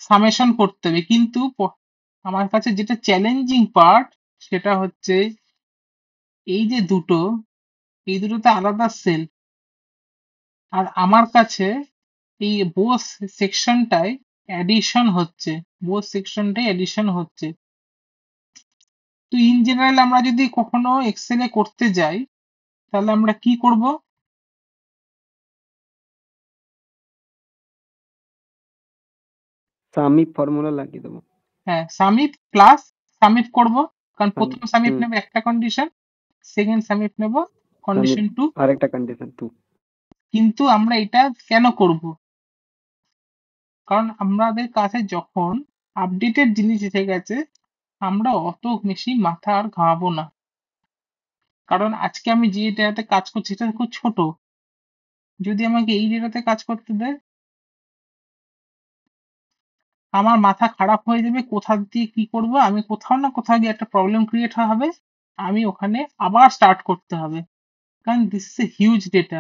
সামেশন করতে হবে। কিন্তু আমার কাছে যেটা চ্যালেঞ্জিং পার্ট সেটা হচ্ছে এই যে দুটো, এই দুটোতে আলাদা সেল, আর আমার কাছে এই বোস সেকশনটায় অ্যাডিশন হচ্ছে, বোস সেকশনটাই অ্যাডিশন হচ্ছে। তো ইন জেনারেল আমরা যদি কখনো এক্সেলে করতে যাই তাহলে আমরা কি করব, সামিপ ফর্মুলা লাগিয়ে দেবো। হ্যাঁ সামিপ প্লাস সামিপ করব, কারণ সামিপ, প্রথম সামিপ হুম, নেবে একটা কন্ডিশন, সেকেন্ড সামিপ নেব সামিপ কন্ডিশন 2। আরেকটা কন্ডিশন 2। কিন্তু আমরা এটা কেন করব, কারণ আমাদের কাছে যখন আপডেটেড জিনিস এসে গেছে আমরা অত বেশি মাথা আর ঘামাবো না। কারণ আজকে আমি যে ডেটাতে কাজ করছি এটা খুব ছোট, যদি আমাকে এই ডেটাতে কাজ করতে দেয় আমার মাথা খারাপ হয়ে যাবে, কোথা দিয়ে কি করব, আমি কোথাও না কোথাও গিয়ে একটা প্রবলেম ক্রিয়েট হবে, আমি ওখানে আবার স্টার্ট করতে হবে, কারণ this is a huge data.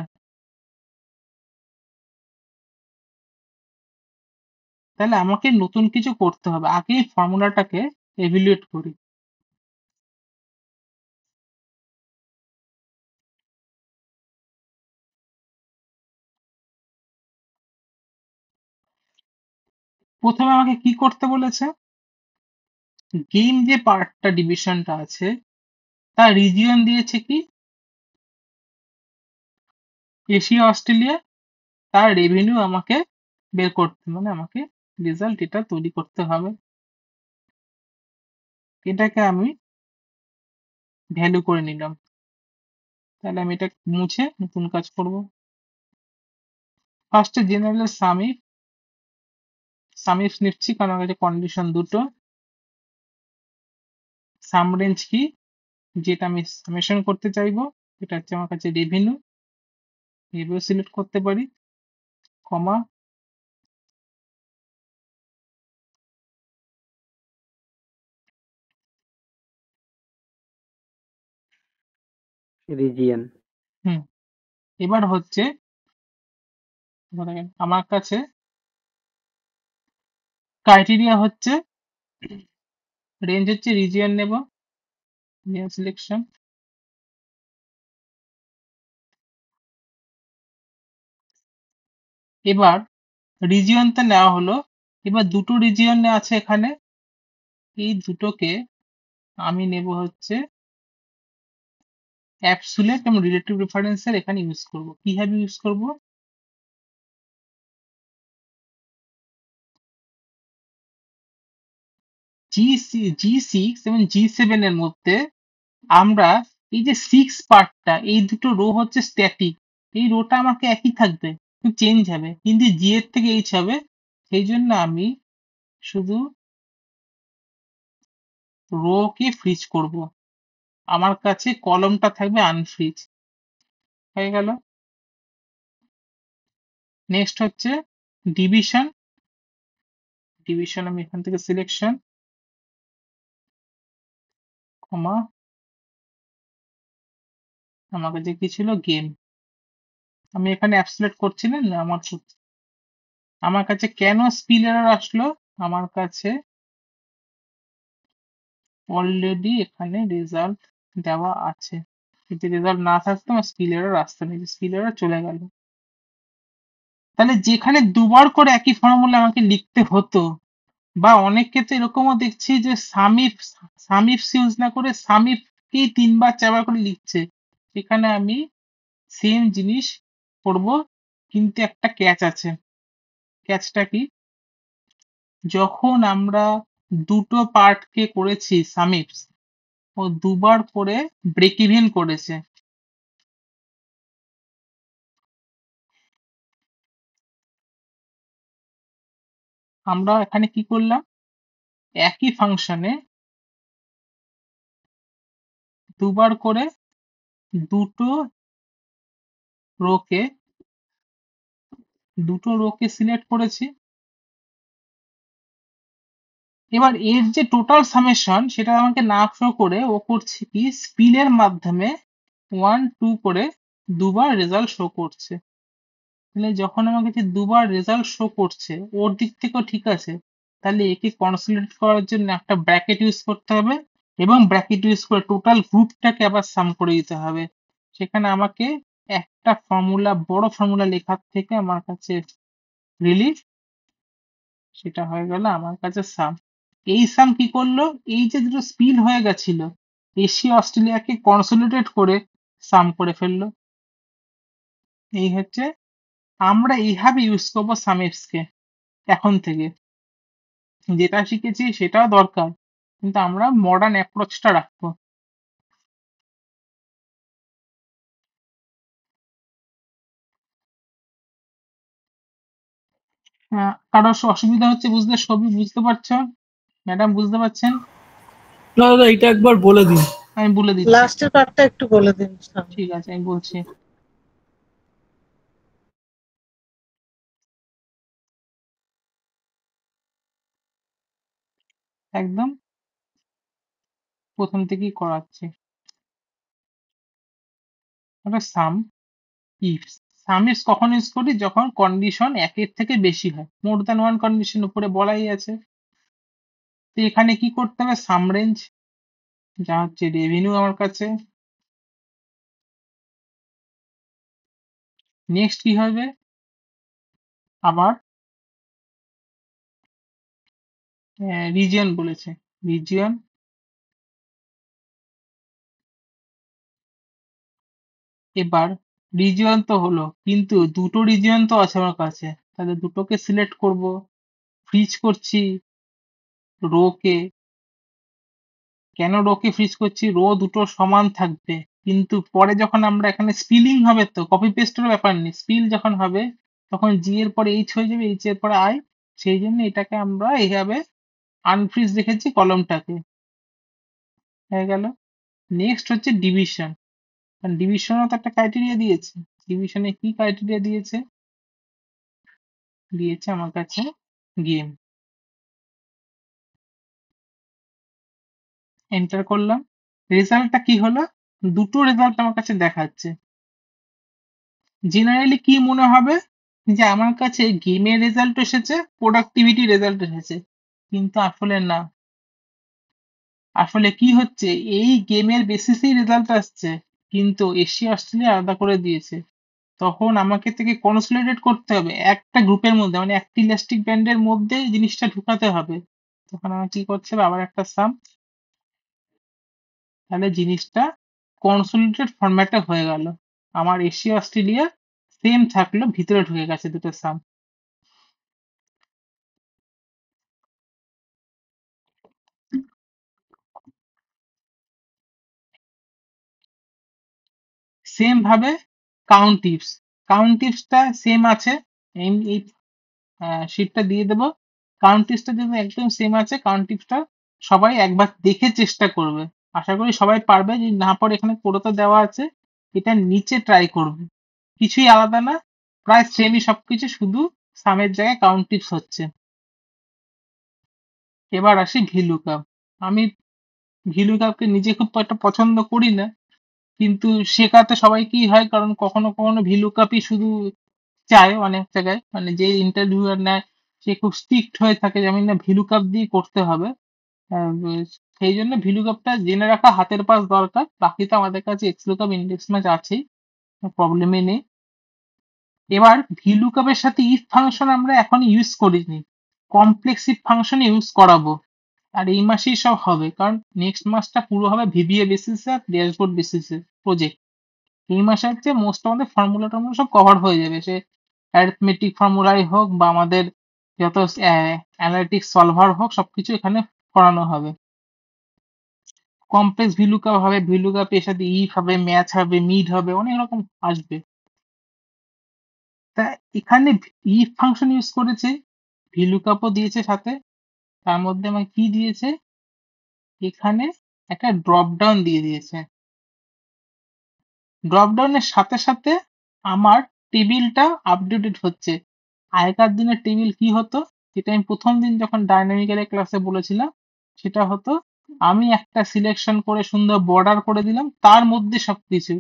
তাহলে আমাকে নতুন কিছু করতে হবে, আগে এই ফর্মুলাটাকে এভ্যালুয়েট করি। প্রথমে আমাকে কি করতে বলেছে, গেম যে পার্টটা ডিভিশনটা আছে তার রিজিয়ন দিয়েছে কি এশিয়া, অস্ট্রেলিয়া, তার রেভিনিউ আমাকে বের করতে, মানে আমাকে রেজাল্ট এটা তৈরি করতে হবে। এটাকে আমি ভ্যালু করে নিলাম। তাহলে আমি এটা মুছে নতুন কাজ করব। ফার্স্টে জেনারেল সামিফ নিচ্ছি কারণ আমার কাছে কন্ডিশন দুটো। সাম রেঞ্জ কি, যেটা আমি সামেশন করতে চাইবো, এটা হচ্ছে আমার কাছে রেভিনিউ সিলেক্ট করতে পারি, কমা রিজিয়ন। হুম। এবার হচ্ছে আমার কাছে ক্রাইটেরিয়া হচ্ছে, রেঞ্জ হচ্ছে রিজিয়ন নেব, রিজিয়ন সিলেকশন। এবার রিজিয়নটা নেওয়া হলো, এবার দুটো রিজিয়ন আছে এখানে, এই দুটোকে আমি নেব হচ্ছে অ্যাবসুলেট এবং রিলেটিভ রেফারেন্সের এখানে ইউজ করব। কিভাবে ইউজ করব, G6 এবং G7 এর মধ্যে আমরা এই যে 6 পার্টটা, এই দুটো রো হচ্ছে স্ট্যাটিক, এই রোটা আমাকে একই থাকবে, চেঞ্জ হবে, কিন্তু জি এর থেকে এইচ হবে। সেই জন্য আমি শুধু রো কে ফ্রিজ করব, আমার কাছে কলমটা থাকবে আনফ্রিজ। হয়ে গেল। নেক্সট হচ্ছে ডিভিশন। আমি এখান থেকে সিলেকশন, কমা আমার কাছে কি ছিল, গেম। আমি এখানে অ্যাবসলিউট করছি না, আমার কাছে কেন স্পিল এরর আসলো, আমার কাছে অলরেডি এখানে রেজাল্ট দেওয়া আছে, যদি রেজাল্ট না থাকতো আমার স্পিল এরর আসতো না, স্পিল এরর চলে গেল। তাহলে যেখানে দুবার করে একই ফর্মুলা আমাকে লিখতে হতো, বা অনেক ক্ষেত্রে এরকমও দেখছি যে সামিফ ইউজ না করে সামিফকেই 3 বার 4 বার করে লিখছে, সেখানে আমি সেম জিনিস করব, কিন্তু একটা ক্যাচ আছে। ক্যাচটা কি, যখন আমরা দুটো পার্টকে করেছি সামিফ, ও দুবার করে ব্রেক ইভেন করেছে। আমরা এখানে কি করলাম, একই ফাংশনে দুবার করে দুটো রোকে সিলেক্ট করেছি। এবার এর যে টোটাল সামেশন সেটা আমাকে না শো করে ও করছে কি, স্পিলের মাধ্যমে 1 2 করে দুবার রেজাল্ট শো করছে। তাহলে যখন আমাকে যে দুবার রেজাল্ট শো করছে, ওর দিক থেকেও ঠিক আছে, তাহলে একে কনসলিডেট করার জন্য একটা ব্র্যাকেট ইউজ করতে হবে, এবং ব্র্যাকেট ইউজ করে টোটাল গ্রুপটাকে আবার সাম করে দিতে হবে। সেখানে আমাকে একটা ফর্মুলা, বড় ফর্মুলা লেখার থেকে আমার কাছে রিলিফ, সেটা হয়ে গেল আমার কাছে সাম। এই সাম কি করলো, এই যে দুটো স্পিল হয়ে গেছিল, এশিয়া অস্ট্রেলিয়াকে কনসলিডেট করে সাম করে ফেললো। এই হচ্ছে, আমরা এইভাবে ইউজ করবো সামিফসকে এখন থেকে। যেটা শিখেছি সেটাও দরকার, কিন্তু আমরা মডার্ন অ্যাপ্রোচটা রাখবো। কারোর অসুবিধা হচ্ছে বুঝতে, সবই বুঝতে পারছো ম্যাডাম, বুঝতে পারছেন? না দাদা, এটা একবার বলে দিন। আমি বলে দিচ্ছি, লাস্টের পার্টটা একটু বলে দিন সামনে। ঠিক আছে আমি বলছি। একদম প্রথম থেকেই করাচ্ছি। ওটা সাম ইফস। সাম ইফস কখন ইউজ করি, যখন কন্ডিশন একের থেকে বেশি হয়, মোর দ্যান ওয়ান কন্ডিশন উপরে বলাই আছে। তো এখানে কি করতে হবে, সাম রেঞ্জ যা হচ্ছে রেভিনিউ আমার কাছে। নেক্সট কি হবে, আবার রিজিয়ন বলেছে, রিজিয়ন। এবার রিজিয়ন তো হলো, কিন্তু দুটো রিজিয়ন তো আছে আমার কাছে, তাহলে দুটোকে সিলেক্ট করব, ফ্রিজ করছি রো কে। কেন রো কে ফ্রিজ করছি, রো দুটো সমান থাকবে, কিন্তু পরে যখন আমরা এখানে স্পিলিং হবে, তো কপি পেস্টের ব্যাপার নেই, স্পিল যখন হবে তখন জি এর পরে এইচ হয়ে যাবে, এইচ এর পরে আই, সেই জন্য এটাকে আমরা এইভাবে আনফ্রিজ রেখেছি কলমটাকে। হয়ে গেল। নেক্সট হচ্ছে ডিভিশন। ডিভিশনও তো একটা ক্রাইটেরিয়া দিয়েছে। ডিভিশনে কি ক্রাইটেরিয়া দিয়েছে? দিয়েছে আমার কাছে গেম। এন্টার করলাম, রেজাল্টটা কি হলো? দুটো রেজাল্ট আমার কাছে দেখাচ্ছে। জেনারেলি কি মনে হবে যে আমার কাছে গেমের রেজাল্ট এসেছে, প্রোডাক্টিভিটি রেজাল্ট এসেছে, কিন্তু আসলে না। আসলে কি হচ্ছে, এই গেমের বেসিসেই রেজাল্ট আসছে, কিন্তু এশিয়া অস্ট্রেলিয়া আলাদা করে দিয়েছে। তখন আমাকে থেকে কনসলিডেট করতে হবে একটা গ্রুপের মধ্যে, মানে একটা ইলাস্টিক ব্যান্ডের মধ্যে জিনিসটা ঢুকাতে হবে। তখন আমার কি করতে হবে, আবার একটা সাম, তাহলে জিনিসটা কনসলিডেটেড ফরম্যাটে হয়ে গেল। আমার এশিয়া অস্ট্রেলিয়া সেম থাকলো, ভিতরে ঢুকে গেছে দুটো সাম। সেম ভাবে কাউন্ট টিপস, কাউন্ট টিপসটা সেম আছে। এই শিটটা দিয়ে দেবো। কাউন্ট টিপসটা যদি একদম সেম আছে, কাউন্ট টিপসটা সবাই একবার দেখে চেষ্টা করবে। আশা করি সবাই পারবে, যদি না পারে এখানে করে তো দেওয়া আছে, এটা নিচে ট্রাই করবে। কিছুই আলাদা না, প্রায় সেমই সবকিছু, শুধু সামের জায়গায় কাউন্ট টিপস হচ্ছে। এবার আসি ভিলুকাপ। আমি ভিলুকাপকে নিজে খুব একটা পছন্দ করি না, কিন্তু শেখাতে সবাইকেই হয়, কারণ কখনো কখনো ভিলুকাপই শুধু চায় অনেক জায়গায়, মানে যে ইন্টারভিউয়ার নেয় সে খুব স্ট্রিক্ট হয়ে থাকে যে আমি না ভিলুকাপ দিয়ে করতে হবে। সেই জন্য ভিলুকাপটা জেনে রাখা হাতের পাশ দরকার। বাকি তো আমাদের কাছে এক্সলুকাপ ইন্ডেক্স ম্যাচ আছেই, প্রবলেমই নেই। এবার ভিলুকাপের সাথে ইফ ফাংশন আমরা এখন ইউজ করিনি, কমপ্লেক্স ইফ ফাংশন ইউজ করাবো। আর এই মাসেই সব হবে, কারণ নেক্সট মাসটা পুরো হবে ভিবিএ বেসিসে আর ড্যাশবোর্ড বেসিসে প্রজেক্ট। এই মাসে হচ্ছে মোস্ট আমাদের ফর্মুলা টর্মুলা সব কভার হয়ে যাবে, সে অ্যারিথমেটিক ফর্মুলাই হোক বা আমাদের যত অ্যানালিটিক্স সলভার হোক, সবকিছু এখানে করানো হবে। কমপ্লেক্স ভিলুকাপ হবে, ভিলুকাপ এর সাথে ইফ হবে, ম্যাচ হবে, মিড হবে, অনেক রকম আসবে। তা এখানে ইফ ফাংশন ইউজ করেছে, ভিলুকাপও দিয়েছে সাথে। তার মধ্যে আমার কি দিয়েছে, এখানে একটা ড্রপ ডাউন দিয়ে দিয়েছে। ড্রপ ডাউনের সাথে সাথে আমার টেবিলটা আপডেটেড হচ্ছে। আগেকার দিনের টেবিল কি হতো, যেটা আমি প্রথম দিন যখন ডাইনামিক্যাল ক্লাসে বলেছিলাম, সেটা হতো আমি একটা সিলেকশন করে সুন্দর বর্ডার করে দিলাম, তার মধ্যে সবকিছু।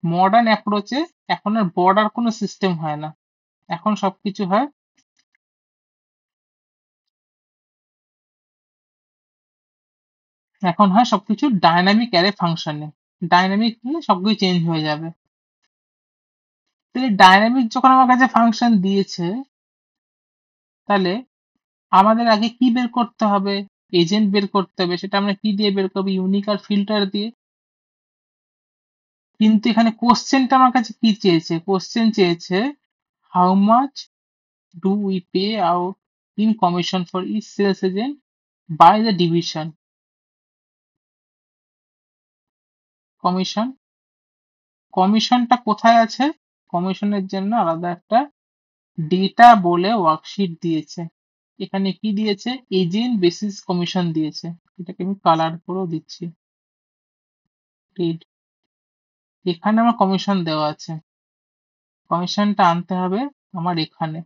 মডার্ন অ্যাপ্রোচে এখন আর বর্ডার কোনো সিস্টেম হয় না, এখন সবকিছু হয় সবকিছু ডাইনামিক অ্যারে ফাংশনে। ডাইনামিক হলে সবকিছু চেঞ্জ হয়ে যাবে। তাহলে ডাইনামিক যখন আমার কাছে ফাংশন দিয়েছে, তাহলে আমাদের আগে কি বের করতে হবে, এজেন্ট বের করতে হবে। সেটা আমরা কি দিয়ে বের করবো, ইউনিক আর ফিল্টার দিয়ে। কিন্তু এখানে কোশ্চেনটা আমার কাছে কি চেয়েছে, কোশ্চেন চেয়েছে how much do we pay out in commission for each sales agent by the division. Commission, কমিশনটা কোথায় আছে? কমিশনের জন্য আলাদা একটা ডেটা বলে ওয়ার্কশিট দিয়েছে। এখানে কি দিয়েছে, এজেন্ট বেসিস কমিশন দিয়েছে। এটাকে আমি কালার করেও দিচ্ছি, রেড। এখানে আমার কমিশন দেওয়া আছে, কমিশনটা আনতে হবে আমার এখানে।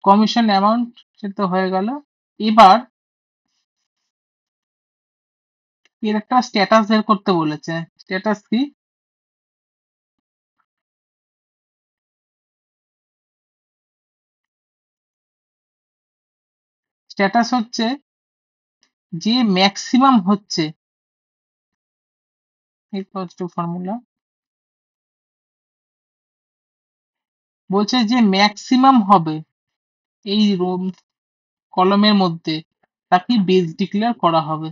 কমিশন অ্যামাউন্ট সেটা হয়ে গেল। এবার এর একটা স্ট্যাটাস বের করতে বলেছে। স্ট্যাটাস কি? স্ট্যাটাস হচ্ছে যে ম্যাক্সিমাম হচ্ছে, ফর্মুলা বলছে যে ম্যাক্সিমাম হবে এই রোম কলমের মধ্যে, তাকে বেস ডিক্লেয়ার করা হবে।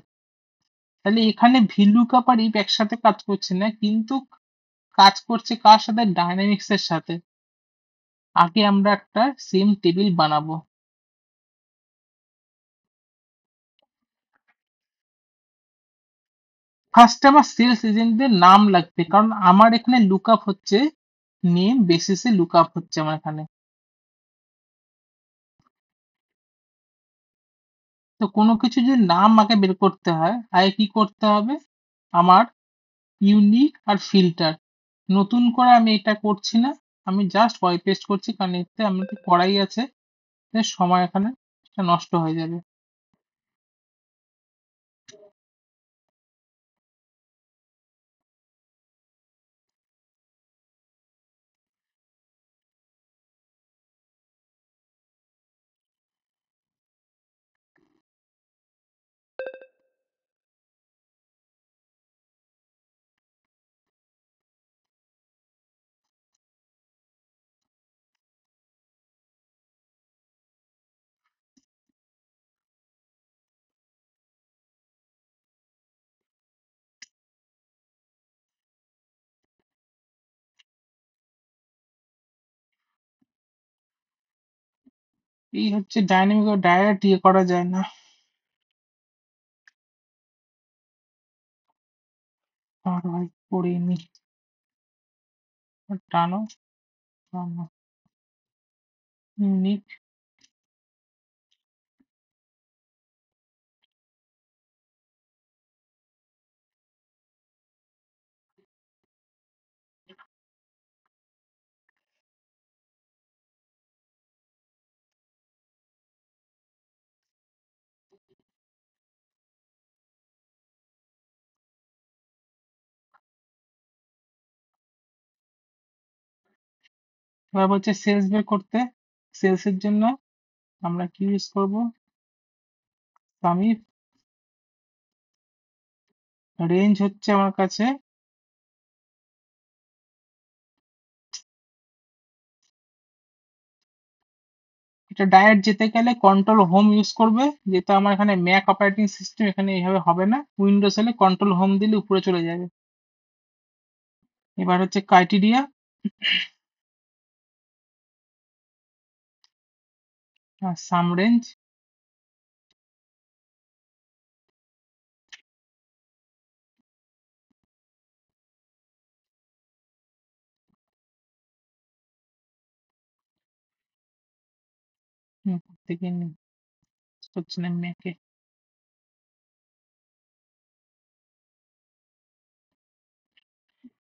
তাহলে এখানে ভিলুকাপ আর ইফ একসাথে কাজ করছে না, কিন্তু কাজ করছে কার সাথে, ডাইনামিক্স এর সাথে। আগে আমরা একটা সেম টেবিল বানাবো। ফার্স্টে আমার সেলস এজেন্টদের নাম লাগবে, কারণ আমার এখানে লুকআপ হচ্ছে নেম বেসিসে লুকআপ হচ্ছে আমার এখানে। তো কোনো কিছু যদি নাম আগে বের করতে হয়, আগে কি করতে হবে, আমার ইউনিক আর ফিল্টার, নতুন করে আমি এটা করছি না, আমি জাস্ট কপি পেস্ট করছি, কারণ এতে আমাদের করাই আছে, তাই সময় এখানে নষ্ট হয়ে যাবে। এই হচ্ছে ডাইনামিক, ডাইরেক্ট ইয়ে করা যায় না। আর ভাই পড়িনি, টানো টানো, ইউনিক, এবার বলছে সেলস বের করতে। সেলস এর জন্য আমরা কি ইউজ করব, সামিপ, রেঞ্জ হচ্ছে আমার কাছে এটা ডাইরেক্ট যেতে গেলে কন্ট্রোল হোম ইউজ করবে, যেহেতু আমার এখানে ম্যাক অপারেটিং সিস্টেম, এখানে এইভাবে হবে না, উইন্ডোজ হলে কন্ট্রোল হোম দিলে উপরে চলে যাবে। এবার হচ্ছে ক্রাইটেরিয়া, সাম রেঞ্জ, থেকে হচ্ছে না ম্যাকে।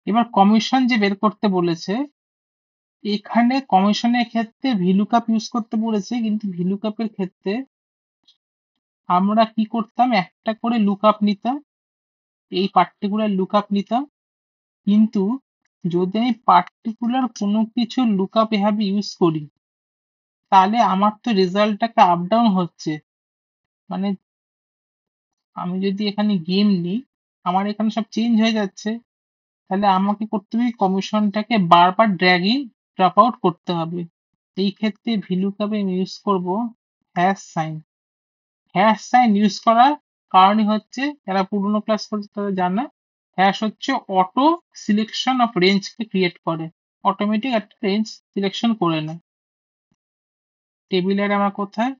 এবার কমিশন যে বের করতে বলেছে, এখানে কমিশনের ক্ষেত্রে ভিলুকাপ ইউজ করতে বলেছে, কিন্তু ভিলুকাপের ক্ষেত্রে আমরা কি করতাম, একটা করে লুকআপ নিতাম, এই পার্টিকুলার লুকআপ নিতাম, কিন্তু যদি আমি পার্টিকুলার কোনো কিছু লুকআপ এভাবে ইউজ করি, তাহলে আমার তো রেজাল্টটাকে আপ ডাউন হচ্ছে। মানে আমি যদি এখানে গেম নিই, আমার এখানে সব চেঞ্জ হয়ে যাচ্ছে, তাহলে আমাকে করতে হবে কমিশনটাকে বারবার ড্র্যাগিং ড্রপ আউট করতে হবে। এই ক্ষেত্রে ভিলুকাপে আমি ইউজ করব hash sign. Hash sign use করার কারণই হচ্ছে, যারা পুরোনো ক্লাস করছে তারা জানে, হ্যাশ হচ্ছে অটো সিলেকশন অফ রেঞ্জকে ক্রিয়েট করে, অটোমেটিক একটা রেঞ্জ সিলেকশন করে নেয়। টেবিলের আমার কোথায়,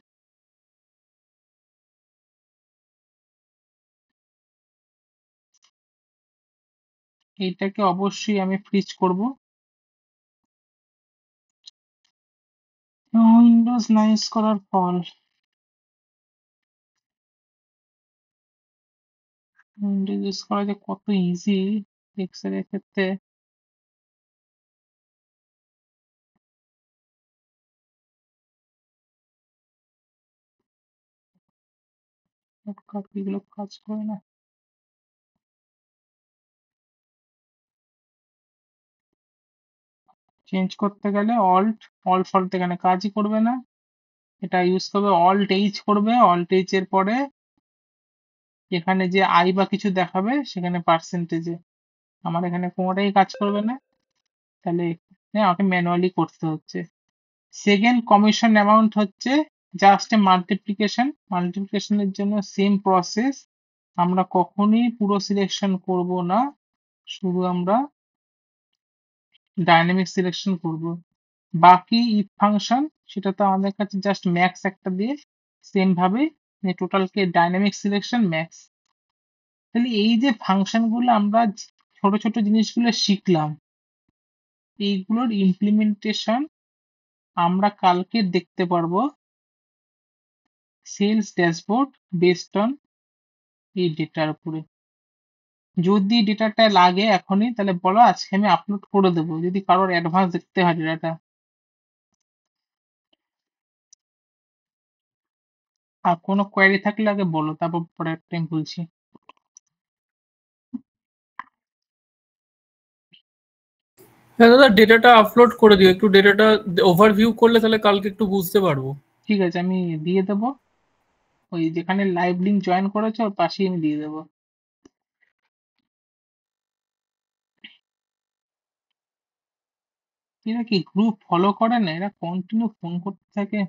এইটাকে অবশ্যই আমি ফ্রিজ করব। উইন্ডোজ নাইস করার ফল, উইন্ডোজ ইউজ করা যে কত ইজি এক্সেল এর ক্ষেত্রে। এগুলো কাজ করে না। চেঞ্জ করতে গেলে অল্ট অল্ট ফল্ট এখানে কাজই করবে না, এটা ইউজ করবে অল্ট এইচ করবে, অল্ট এইচ এর পরে এখানে যে আই বা কিছু দেখাবে সেখানে পার্সেন্টেজে, আমার এখানে কোনোটাই কাজ করবে না, তাহলে এখানে আমাকে ম্যানুয়ালি করতে হচ্ছে। সেকেন্ড কমিশন অ্যামাউন্ট হচ্ছে জাস্ট এ মাল্টিপ্লিকেশন, মাল্টিপ্লিকেশনের জন্য সেম প্রসেস, আমরা কখনোই পুরো সিলেকশন করব না, শুধু আমরা ডাইনামিক সিলেকশন করব। বাকি ইফ ফাংশন, সেটা তো আমাদের কাছে জাস্ট ম্যাক্স একটা দিয়ে সেম ভাবে টোটালকে ডাইনামিক সিলেকশন ম্যাক্স। তাহলে এই যে ফাংশন গুলো আমরা ছোট ছোট জিনিসগুলো শিখলাম, এইগুলোর ইমপ্লিমেন্টেশন আমরা কালকে দেখতে পারবো সেলস ড্যাশবোর্ড বেসড অন এই ডেটার উপরে। যদি ডেটাটা লাগে এখনই তাহলে বলো, আজকে আমি আপলোড করে দেবো, যদি কারোর অ্যাডভান্স দেখতে হয় ডেটাটা। আর কোনো কোয়েরি থাকলে আগে বলো, তারপর পরের টাইম বলছি। হ্যাঁ দাদা, ডেটাটা আপলোড করে দিও, একটু ডেটাটা ওভারভিউ করলে তাহলে কালকে একটু বুঝতে পারবো। ঠিক আছে, আমি দিয়ে দেবো, ওই যেখানে লাইভ লিঙ্ক জয়েন করেছো ওর পাশেই আমি দিয়ে দেবো। এরা কি গ্রুপ ফলো করে না, এরা কন্টিনিউ ফোন করতে থাকে।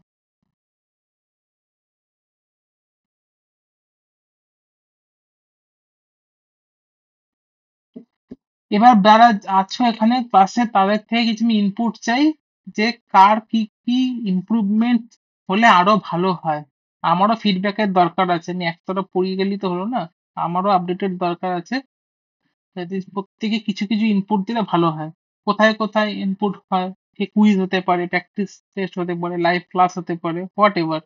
এবার যারা আছো এখানে ক্লাসে তাদের থেকে কিছু আমি ইনপুট চাই, যে কার কি কি ইমপ্রুভমেন্ট হলে আরো ভালো হয়। আমারও ফিডব্যাকের দরকার আছে, আমি একতরফ পড়িয়ে গেলেই তো হলো না, আমারও আপডেটের দরকার আছে। যদি প্রত্যেকে কিছু কিছু ইনপুট দিলে ভালো হয়। কোথায় কোথায় ইনপুট হয়, কুইজ হতে পারে, প্র্যাকটিস টেস্ট হতে পারে, লাইভ ক্লাস হতে পারে, হোয়াট এভার।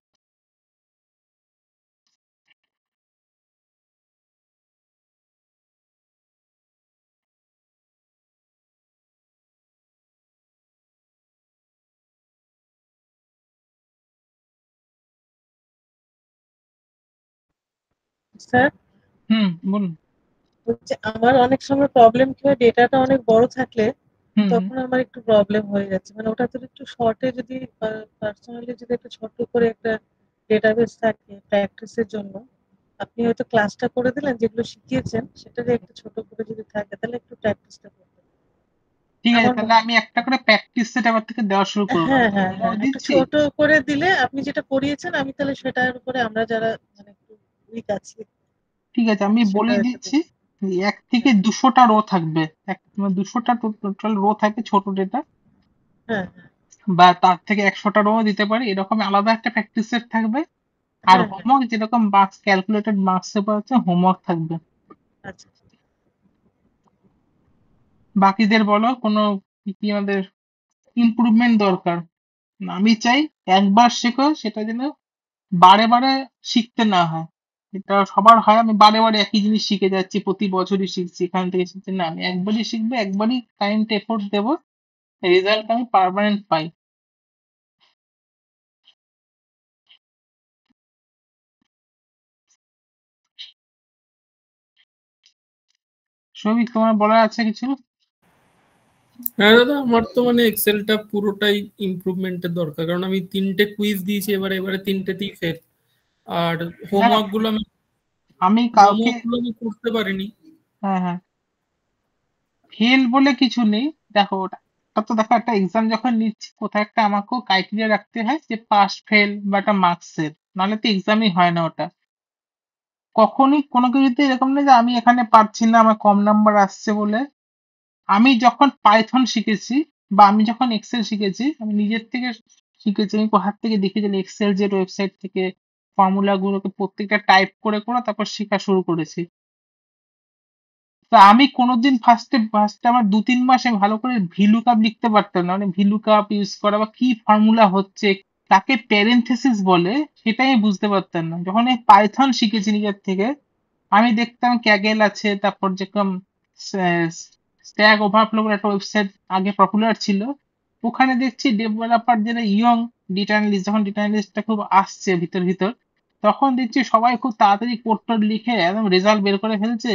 স্যার, বলুন। হচ্ছে আমার অনেক সময় প্রবলেম কি হয়, ডেটাটা অনেক বড় থাকলে হুম হুম তখন আমার একটু প্রবলেম হয়ে যাচ্ছে। মানে ওটা তো একটু শর্টে, যদি পার্সোনালি যদি একটু ছোট্ট করে একটা ডেটাবেস থাকে প্র্যাকটিসের জন্য, আপনি হয়তো ক্লাসটা করে দিলেন, যেগুলো শিখিয়েছেন সেটারে একটু ছোট করে যদি থাকে তাহলে একটু প্র্যাকটিসটা করতে হবে। ঠিক আছে, আমার তাহলে মনে আমি একটা করে প্র্যাকটিস সেট আবার থেকে দেওয়া শুরু করবো, হ্যাঁ, আমি হ্যাঁ, হোমওয়ার্ক হ্যাঁ। একটু দিচ্ছি। ছোট করে দিলে আপনি যেটা পড়িয়েছেন আমি তাহলে সেটার উপরে আমরা যারা মানে একটু উইক আছি ঠিক আছে, আমি সেটা বলে একটু দিচ্ছি। দেখি। 1 থেকে হ্যাঁ, 200টা রো থাকবে, 200টা টোটাল রো থাকবে ছোট ডেটা, হ্যাঁ, হ্যাঁ, বা তার থেকে 100টা রো দিতে পারি, এরকম আলাদা একটা প্র্যাকটিস সেট থাকবে। আর হ্যাঁ, হ্যাঁ। হোমওয়ার্ক যেরকম মার্কস ক্যালকুলেটেড মার্কস পেপার আছে, হোমওয়ার্ক থাকবে। আচ্ছা, আচ্ছা। বাকিদের বলো কোনো কি কি আমাদের ইমপ্রুভমেন্ট দরকার। আমি চাই একবার শেখো সেটা যেন বারে বারে শিখতে না হয়। এটা সবার হয়, আমি বারে বারে একই জিনিস শিখে যাচ্ছি, প্রতি বছরই শিখছি, এখান থেকে শিখছি না, আমি একবারই শিখবো, একবারই টাইম এফোর্ট দেবো, রেজাল্ট আমি পার্মানেন্ট পাই। সৌভিক, তোমার বলার আছে কিছু? হ্যাঁ দাদা, আমার তো মানে এক্সেলটা পুরোটাই ইমপ্রুভমেন্টের দরকার, কারণ আমি 3টে কুইজ দিয়েছি, এবারে 3টেতেই ফেল। আর হ্যাঁ, হোমওয়ার্ক গুলো আমি আমি কাউকে, হোমওয়ার্ক গুলো আমি করতে পারিনি। হ্যাঁ হ্যাঁ, ফেল বলে কিছু নেই। দেখো ওটা, ওটা তো দেখো একটা এক্সাম যখন নিচ্ছি কোথায় একটা আমাকেও ক্রাইটেরিয়া রাখতে হয় যে পাস ফেল বা একটা মার্কসের, নাহলে তো এক্সামই হয় না ওটা। কখনই কোনো কিছুতে এরকম নেই যে আমি এখানে পারছি না, আমার কম নাম্বার আসছে বলে। আমি যখন পাইথন শিখেছি বা আমি যখন এক্সেল শিখেছি, আমি নিজের থেকে শিখেছি, আমি হাত থেকে দেখেছি এক্সেল যে ওয়েবসাইট থেকে ফর্মুলা গুলোকে প্রত্যেকটা টাইপ করে করে তারপর শেখা শুরু করেছি। তো আমি কোনোদিন ফার্স্টে ফার্স্টে আমার 2-3 মাস আমি ভালো করে ভিলুকাপ লিখতে পারতাম না, মানে ভিলুকাপ ইউজ করা বা কি ফর্মুলা হচ্ছে, কাকে প্যারেনথেসিস বলে, সেটাই আমি বুঝতে পারতাম না। যখন এই পাইথন শিখেছি নিজের থেকে, আমি দেখতাম ক্যাগেল আছে, তারপর যেরকম স্ট্যাক ওভারফ্লো বলে একটা ওয়েবসাইট আগে পপুলার ছিল, ওখানে দেখছি ডেভেলপার যারা ইয়ং ডেটা অ্যানালিস্ট, যখন ডেটা অ্যানালিস্টটা খুব আসছে ভিতর ভিতর, তখন দেখছি সবাই খুব তাড়াতাড়ি কোড টোড লিখে একদম রেজাল্ট বের করে ফেলছে।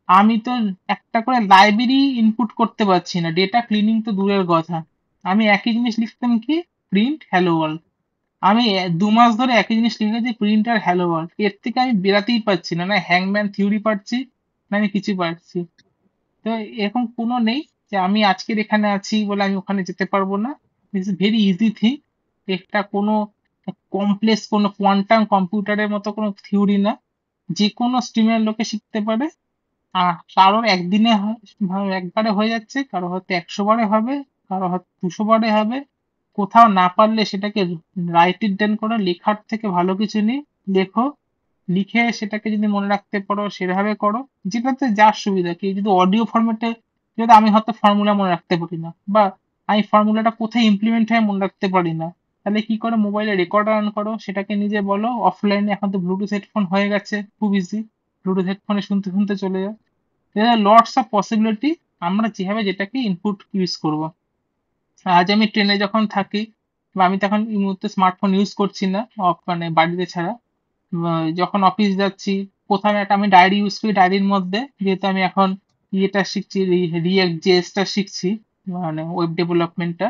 আমি তো একটা করে লাইব্রেরি ইনপুট করতে পারছি না, ডেটা ক্লিনিং তো দূরের কথা। আমি একই জিনিস লিখতাম কি, প্রিন্ট হ্যালো ওয়ার্ল্ড, আমি 2 মাস ধরে একই জিনিস লিখেছি, প্রিন্ট আর হ্যালো ওয়ার্ল্ড, এর থেকে আমি বেরাতেই পারছি না, না হ্যাংম্যান থিওরি পারছি, না আমি কিছু পারছি। তো এরকম কোনো নেই যে আমি আজকের এখানে আছি বলে আমি ওখানে যেতে পারবো না। This is very easy thing. এটা কোনো কমপ্লেক্স কোনো কোয়ান্টাম কম্পিউটারের মতো কোনো থিওরি না, যে কোনো স্ট্রিমের লোকে শিখতে পারে। কারোর একদিনে একবারে হয়ে যাচ্ছে, কারো হয়তো 100 বারে হবে, কারো হয়তো 200 বারে হবে। কোথাও না পারলে সেটাকে রাইট ইট ডাউন করো, লেখার থেকে ভালো কিছু নেই। লেখো, লিখে সেটাকে যদি মনে রাখতে পারো সেভাবে করো, যেটাতে যার সুবিধা। কি যদি অডিও ফরম্যাটে, যদি আমি হয়তো ফর্মুলা মনে রাখতে পারি না, বা আমি ফর্মুলাটা কোথায় ইমপ্লিমেন্ট হয় মনে রাখতে পারি না, তাহলে কি করো, মোবাইলে রেকর্ডার অন করো, সেটাকে নিজে বলো অফলাইনে। এখন তো ব্লুটুথ হেডফোন হয়ে গেছে, খুব ইজি, ব্লুটুথ হেডফোনে শুনতে শুনতে চলে যাও। লটস অফ পসিবিলিটি, আমরা যেভাবে যেটাকে ইনপুট ইউজ করব। আজ আমি ট্রেনে যখন থাকি, বা আমি তখন এই মুহূর্তে স্মার্টফোন ইউজ করছি না, মানে বাড়িতে ছাড়া, যখন অফিস যাচ্ছি, কোথাও একটা আমি ডায়েরি ইউজ করি, ডায়েরির মধ্যে যেহেতু আমি এখন ইয়েটা শিখছি, রিয়েক্ট জেএসটা শিখছি, মানে ওয়েব ডেভেলপমেন্টটা,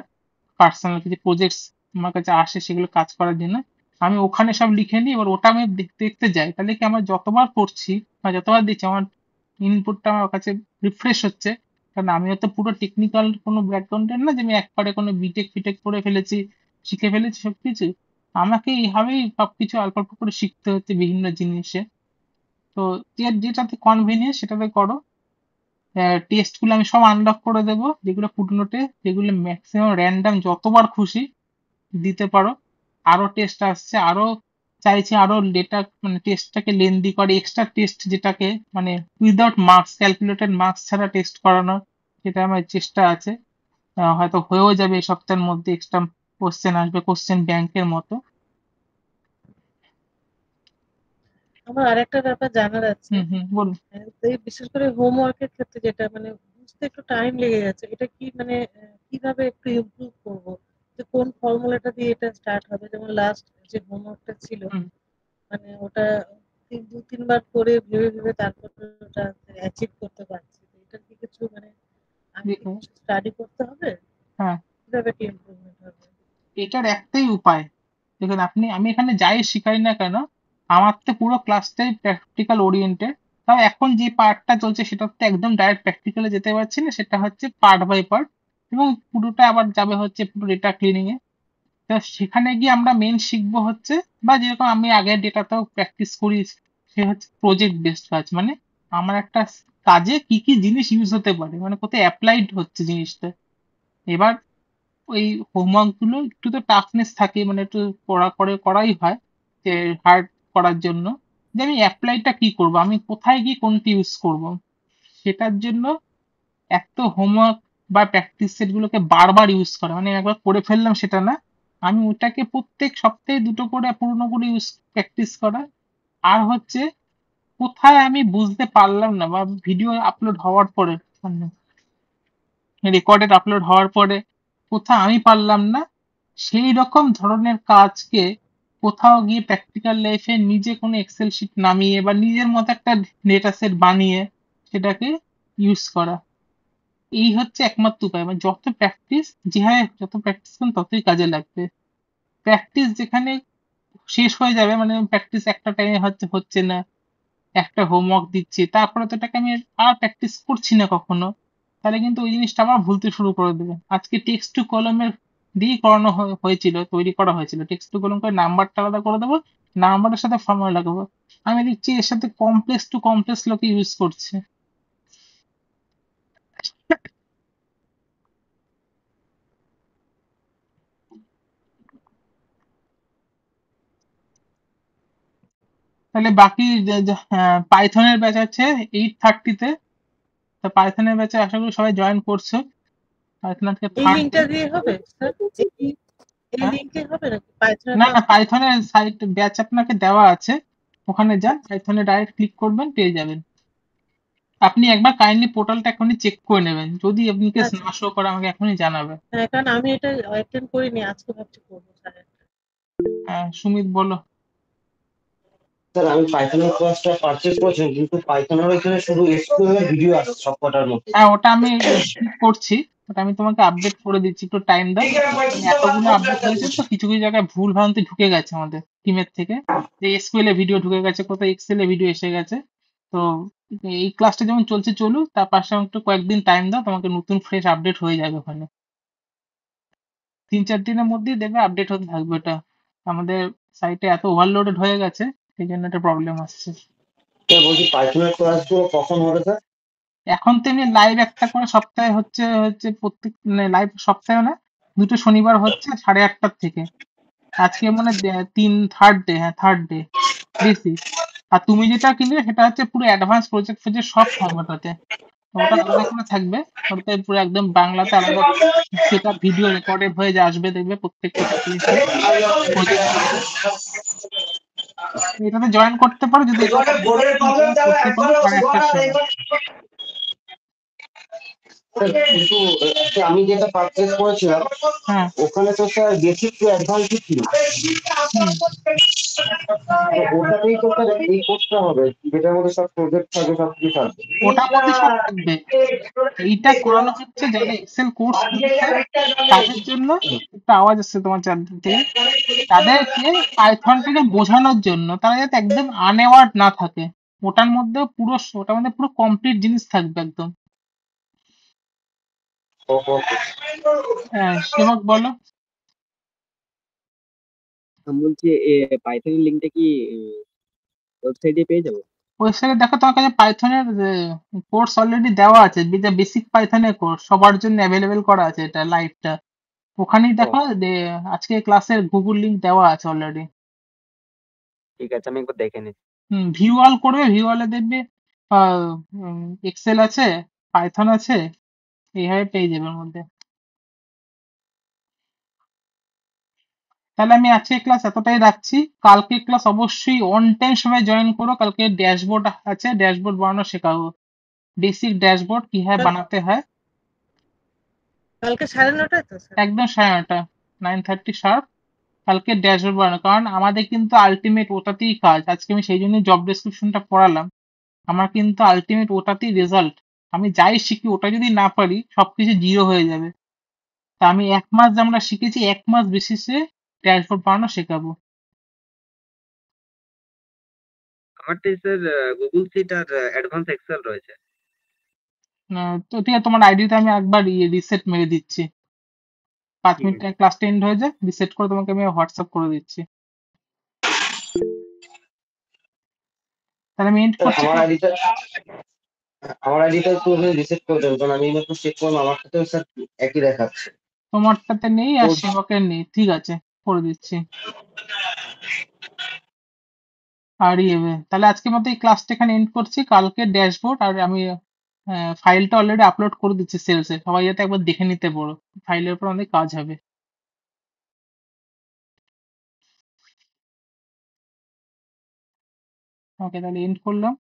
পার্সোনাল কিছু প্রজেক্টস আমার কাছে আসে সেগুলো কাজ করার জন্য, আমি ওখানে সব লিখে নিই। এবার ওটা আমি দেখতে দেখতে যাই, তাহলে কি আমার যতবার পড়ছি বা যতবার দিচ্ছি, আমার ইনপুটটা আমার কাছে রিফ্রেশ হচ্ছে। কারণ আমি হয়তো পুরো টেকনিক্যাল কোনো ব্যাকগ্রাউন্ডের না, যে আমি একবারে কোনো বিটেক ফিটেক করে ফেলেছি, শিখে ফেলেছি সবকিছু। আমাকে এইভাবেই সবকিছু অল্প অল্প করে শিখতে হচ্ছে বিভিন্ন জিনিসে। তো যেটাতে কনভিনিয়েন্স সেটাতে করো। টেস্ট গুলো আমি সব আনলক করে দেবো, যেগুলো ফুটনোটে, যেগুলো ম্যাক্সিমাম র্যান্ডম যতবার খুশি দিতে পারো। আরো টেস্ট আসছে, আরো চাইছি আরো ডেটা, মানে টেস্টটাকে লেন্দি করে এক্সট্রা টেস্ট, যেটাকে মানে উইদাউট মার্কস, ক্যালকুলেটেড মার্কস ছাড়া টেস্ট করানোর, সেটা আমার চেষ্টা আছে। হয়তো হয়েও যাবে এই সপ্তাহের মধ্যে, এক্সট্রা কোশ্চেন আসবে, কোশ্চেন ব্যাংকের মতো। আমার আরেকটা ব্যাপার জানার আছে, বলুন। এই বিশেষ করে হোমওয়ার্কের ক্ষেত্রে যেটা মানে বুঝতে একটু টাইম লেগে যাচ্ছে, এটা কি মানে কিভাবে একটু ইমপ্রুভ করব, যে কোন ফর্মুলাটা দিয়ে এটা স্টার্ট হবে? যেমন লাস্ট যে হোমওয়ার্কটা ছিল, হুম, মানে ওটা দু তিনবার করে ভেবে ভেবে তারপরে ওটা অ্যাচিভ করতে পারছি। তো এটা কি কিছু মানে আমি কি দেখুন, কিছু স্টাডি করতে হবে? হ্যাঁ, কিভাবে কি ইমপ্রুভমেন্ট হবে? এটার একটাই উপায়। দেখুন, আমি এখানে যাই শিখাই না কেন, আমার তো পুরো ক্লাসটাই প্র্যাকটিক্যাল ওরিয়েন্টেড। তাও এখন যে পার্টটা চলছে সেটা তো একদম ডাইরেক্ট প্র্যাকটিক্যালে যেতে পারছি না, সেটা হচ্ছে পার্ট বাই পার্ট, এবং পুরোটা আবার যাবে হচ্ছে ডেটা ক্লিনিং এ। তা সেখানে গিয়ে আমরা মেন শিখবো হচ্ছে, বা যেরকম আমি আগে ডেটাতেও প্র্যাকটিস করি, সে হচ্ছে প্রজেক্ট বেসড কাজ। মানে আমার একটা কাজে কি কি জিনিস ইউজ হতে পারে, মানে কোথায় অ্যাপ্লাইড হচ্ছে জিনিসটা। এবার ওই হোমওয়ার্ক গুলো একটু তো টাফনেস থাকে, মানে একটু করাই হয়, যে হার্ড করার জন্য, যে আমি অ্যাপ্লাইটা কি করব, আমি কোথায় গিয়ে কোনটি ইউজ করব, সেটার জন্য এত হোমওয়ার্ক বা প্র্যাকটিস সেট গুলোকে বারবার ইউজ করা, মানে একবার করে ফেললাম সেটা না, আমি ওটাকে প্রত্যেক সপ্তাহে দুটো করে পুরনো করে ইউজ প্র্যাকটিস করা। আর হচ্ছে কোথায় আমি বুঝতে পারলাম না, বা ভিডিও আপলোড হওয়ার পরে, রেকর্ডেড আপলোড হওয়ার পরে কোথাও আমি পারলাম না, সেই রকম ধরনের কাজকে কোথাও গিয়ে প্র্যাকটিক্যাল লাইফে নিজে কোনো এক্সেল শিট নামিয়ে বা নিজের মতো একটা ডেটা সেট বানিয়ে সেটাকে ইউজ করা। এই হচ্ছে একমাত্র উপায়। মানে যত প্র্যাকটিস, যেভাবে যত প্র্যাকটিস করুন ততই কাজে লাগবে। প্র্যাকটিস যেখানে শেষ হয়ে যাবে, মানে প্র্যাকটিস একটা টাইমে হচ্ছে হচ্ছে না, একটা হোমওয়ার্ক দিচ্ছি তারপরে তো এটাকে আমি আর প্র্যাকটিস করছি না কখনো, তাহলে কিন্তু ওই জিনিসটা আবার ভুলতে শুরু করে দেবে। আজকে টেক্সট টু কলমের দিয়েই করানো হয়েছিল, তৈরি করা হয়েছিল, টেক্সট টু কলম করে নাম্বারটা আলাদা করে দেবো, নাম্বারের সাথে ফর্মুলা লাগাবো। আমি দেখছি এর সাথে কমপ্লেক্স টু কমপ্লেক্স লোকে ইউজ করছে। তাহলে বাকি পাইথনের ব্যাচ আছে 8:30-তে। তো পাইথনের ব্যাচে আশা করি সবাই জয়েন করছো। পাইথন আজকে এই থার্ড ডে। লিংকটা দিয়ে হবে স্যার? এই হ্যাঁ, লিংকে হবে নাকি পাইথনের না না, ক্লাসটা? পাইথনের সাইট ব্যাচ আপনাকে দেওয়া আছে, ওখানে যান, পাইথনে ডাইরেক্ট ক্লিক করবেন, পেয়ে যাবেন। আপনি একবার কাইন্ডলি পোর্টালটা এখনই চেক করে নেবেন, যদি আপনাকে আচ্ছা না শো করে আমাকে এখনই জানাবে। হ্যাঁ, কারণ আমি এটা অ্যাটেন্ড করিনি, আজকে ভাবছি করবো স্যার। হ্যাঁ, সুমিত বলো। স্যার আমি পাইথনের কোর্সটা পারচেজ করেছিলাম, কিন্তু পাইথনের এখানে শুধু এসকিউএল এর ভিডিও আসছে সবকটার মধ্যে। হ্যাঁ, ওটা আমি ঠিক করছি, ওটা আমি তোমাকে আপডেট করে দিচ্ছি, একটু টাইম দাও। মানে এতগুলো আপডেট হয়েছে তো কিছু কিছু জায়গায় ভুল ভ্রান্তি ঢুকে গেছে আমাদের টিমের থেকে, যে এসকিউএল এ ভিডিও ঢুকে গেছে, কোথায় এক্সেল এ ভিডিও এসে গেছে। তো এই ক্লাসটা যেমন চলছে চলুক, তার পাশে আমাকে একটু কয়েকদিন টাইম দাও, তোমাকে নতুন ফ্রেশ আপডেট হয়ে যাবে ওখানে। 3-4 দিনের মধ্যেই দেখবে আপডেট হতে থাকবে ওটা। আমাদের সাইটে এত ওভারলোডেড হয়ে গেছে, সেই জন্য একটা প্রবলেম আসছে। স্যার বলছি পাইথনের ক্লাসগুলো কখন হবে স্যার? এখন তো এমনি লাইভ একটা করে সপ্তাহে হচ্ছে হচ্ছে প্রত্যেক, মানে লাইভ সপ্তাহে না, দুটো শনিবার হচ্ছে 8:30 থেকে। আজকে মানে থার্ড ডে, হ্যাঁ থার্ড ডে, বেশি আর তুমি যেটা কিনবে সেটা হচ্ছে পুরো অ্যাডভান্স প্রজেক্ট ফজেক্ট সব থাকবে ওটাতে। ওটা আলাদা করে থাকবে, ওটাতে পুরো একদম বাংলাতে আলাদা সেটা ভিডিও রেকর্ডেড হয়ে যে আসবে, দেখবে প্রত্যেকটা জিনিসের প্রজেক্ট থাকবে। এটাতে জয়েন করতে পারো, যদি এটা করতে পারো আর একটা সময়। কিন্তু আমি যেটা পারচেস করেছিলাম হ্যাঁ। ওখানে তো স্যার বেসিক টু অ্যাডভান্স ছিল, হুম। তো ওটাতেই তো স্যার এই করতে হবে যেটার মধ্যে সব প্রজেক্ট থাকবে, সব কিছু থাকবে। ওটার মধ্যে সব থাকবে। এইটা করানো হচ্ছে যারা এক্সেল কোর্স করছে তাদের জন্য। একটা আওয়াজ আসছে তোমার চারদিক থেকে। তাদেরকে পাইথনটাকে বোঝানোর জন্য, তারা যাতে একদম আনএওয়ার্ড না থাকে। ওটার মধ্যে পুরো কমপ্লিট জিনিস থাকবে একদম। হ্যাঁ, সেবক বলো। আমি বলছি পাইথনের লিঙ্কটা কি ওয়েবসাইটে পেয়ে যাবো? ওয়েবসাইটে দেখো, তোমার কাছে পাইথনের কোর্স অলরেডি দেওয়া আছে, বেসিক পাইথনের কোর্স সবার জন্য অ্যাভেলেবেল করা আছে, এটা লাইভটা। ওখানেই ও দেখো আজকে ক্লাসের গুগল লিংক দেওয়া আছে অলরেডি। ঠিক আছে, আমি একবার দেখে নিচ্ছি। ভিউ অল করবে, ভিউ অলে দেখবে এক্সেল আছে, পাইথন আছে, এইভাবে পেয়ে যাবে ওর মধ্যে। তাহলে আমি আজকে ক্লাস এতটাই রাখছি। কালকে ক্লাস অবশ্যই অন টাইম সময় জয়েন করো। কালকে ড্যাশবোর্ড আছে, ড্যাশবোর্ড বানানো শেখাবো, বেসিক ড্যাশবোর্ড কিভাবে বানাতে হয়। কালকে 9:30 তো স্যার? একদম 9:30, 9:30 শার্প। কালকে ড্যাশবোর্ড বানানো, কারণ আমাদের কিন্তু আলটিমেট ওটাতেই কাজ। আজকে আমি সেই জন্য জব ডেসক্রিপশনটা পড়ালাম। আমার কিন্তু আলটিমেট ওটাতেই রেজাল্ট। আমি যাই শিখি ওটা যদি না পারি সবকিছু জিরো হয়ে যাবে। তা আমি 1 মাস যে আমরা শিখেছি, 1 মাস বেসিসে ড্যাশবোর্ড বানানো শেখাবো। আমারটাই স্যার গুগল শিট আর অ্যাডভান্স এক্সেল রয়েছে। তো ঠিক আছে, তোমার আইডিতে আমি একবার রিসেট মেরে দিচ্ছি। 5 মিনিট ঠিক আছে। ক্লাসটা এন্ড হয়ে যায়, রিসেট করে তোমাকে আমি হোয়াটসঅ্যাপ করে দিচ্ছি। তাহলে আমি এন্ড করছি। আমার আইডিটা একটু রিসেট করে দেবো, কারণ আমি একটু চেক করলাম আমার সাথেও স্যার একই দেখাচ্ছে। তোমারটাতে নেই আর তো সেবকের নেই, ঠিক আছে, করে দিচ্ছি। আর তাহলে আজকের মতো এই ক্লাসটা এখানে এন্ড করছি। কালকে ড্যাশবোর্ড আর আমি ফাইলটা অলরেডি আপলোড করে দিচ্ছি সেলসে, সবাই যাতে একবার দেখে নিতে পারো। ফাইলের উপর অনেক কাজ হবে। ওকে, তাহলে এন্ড করলাম।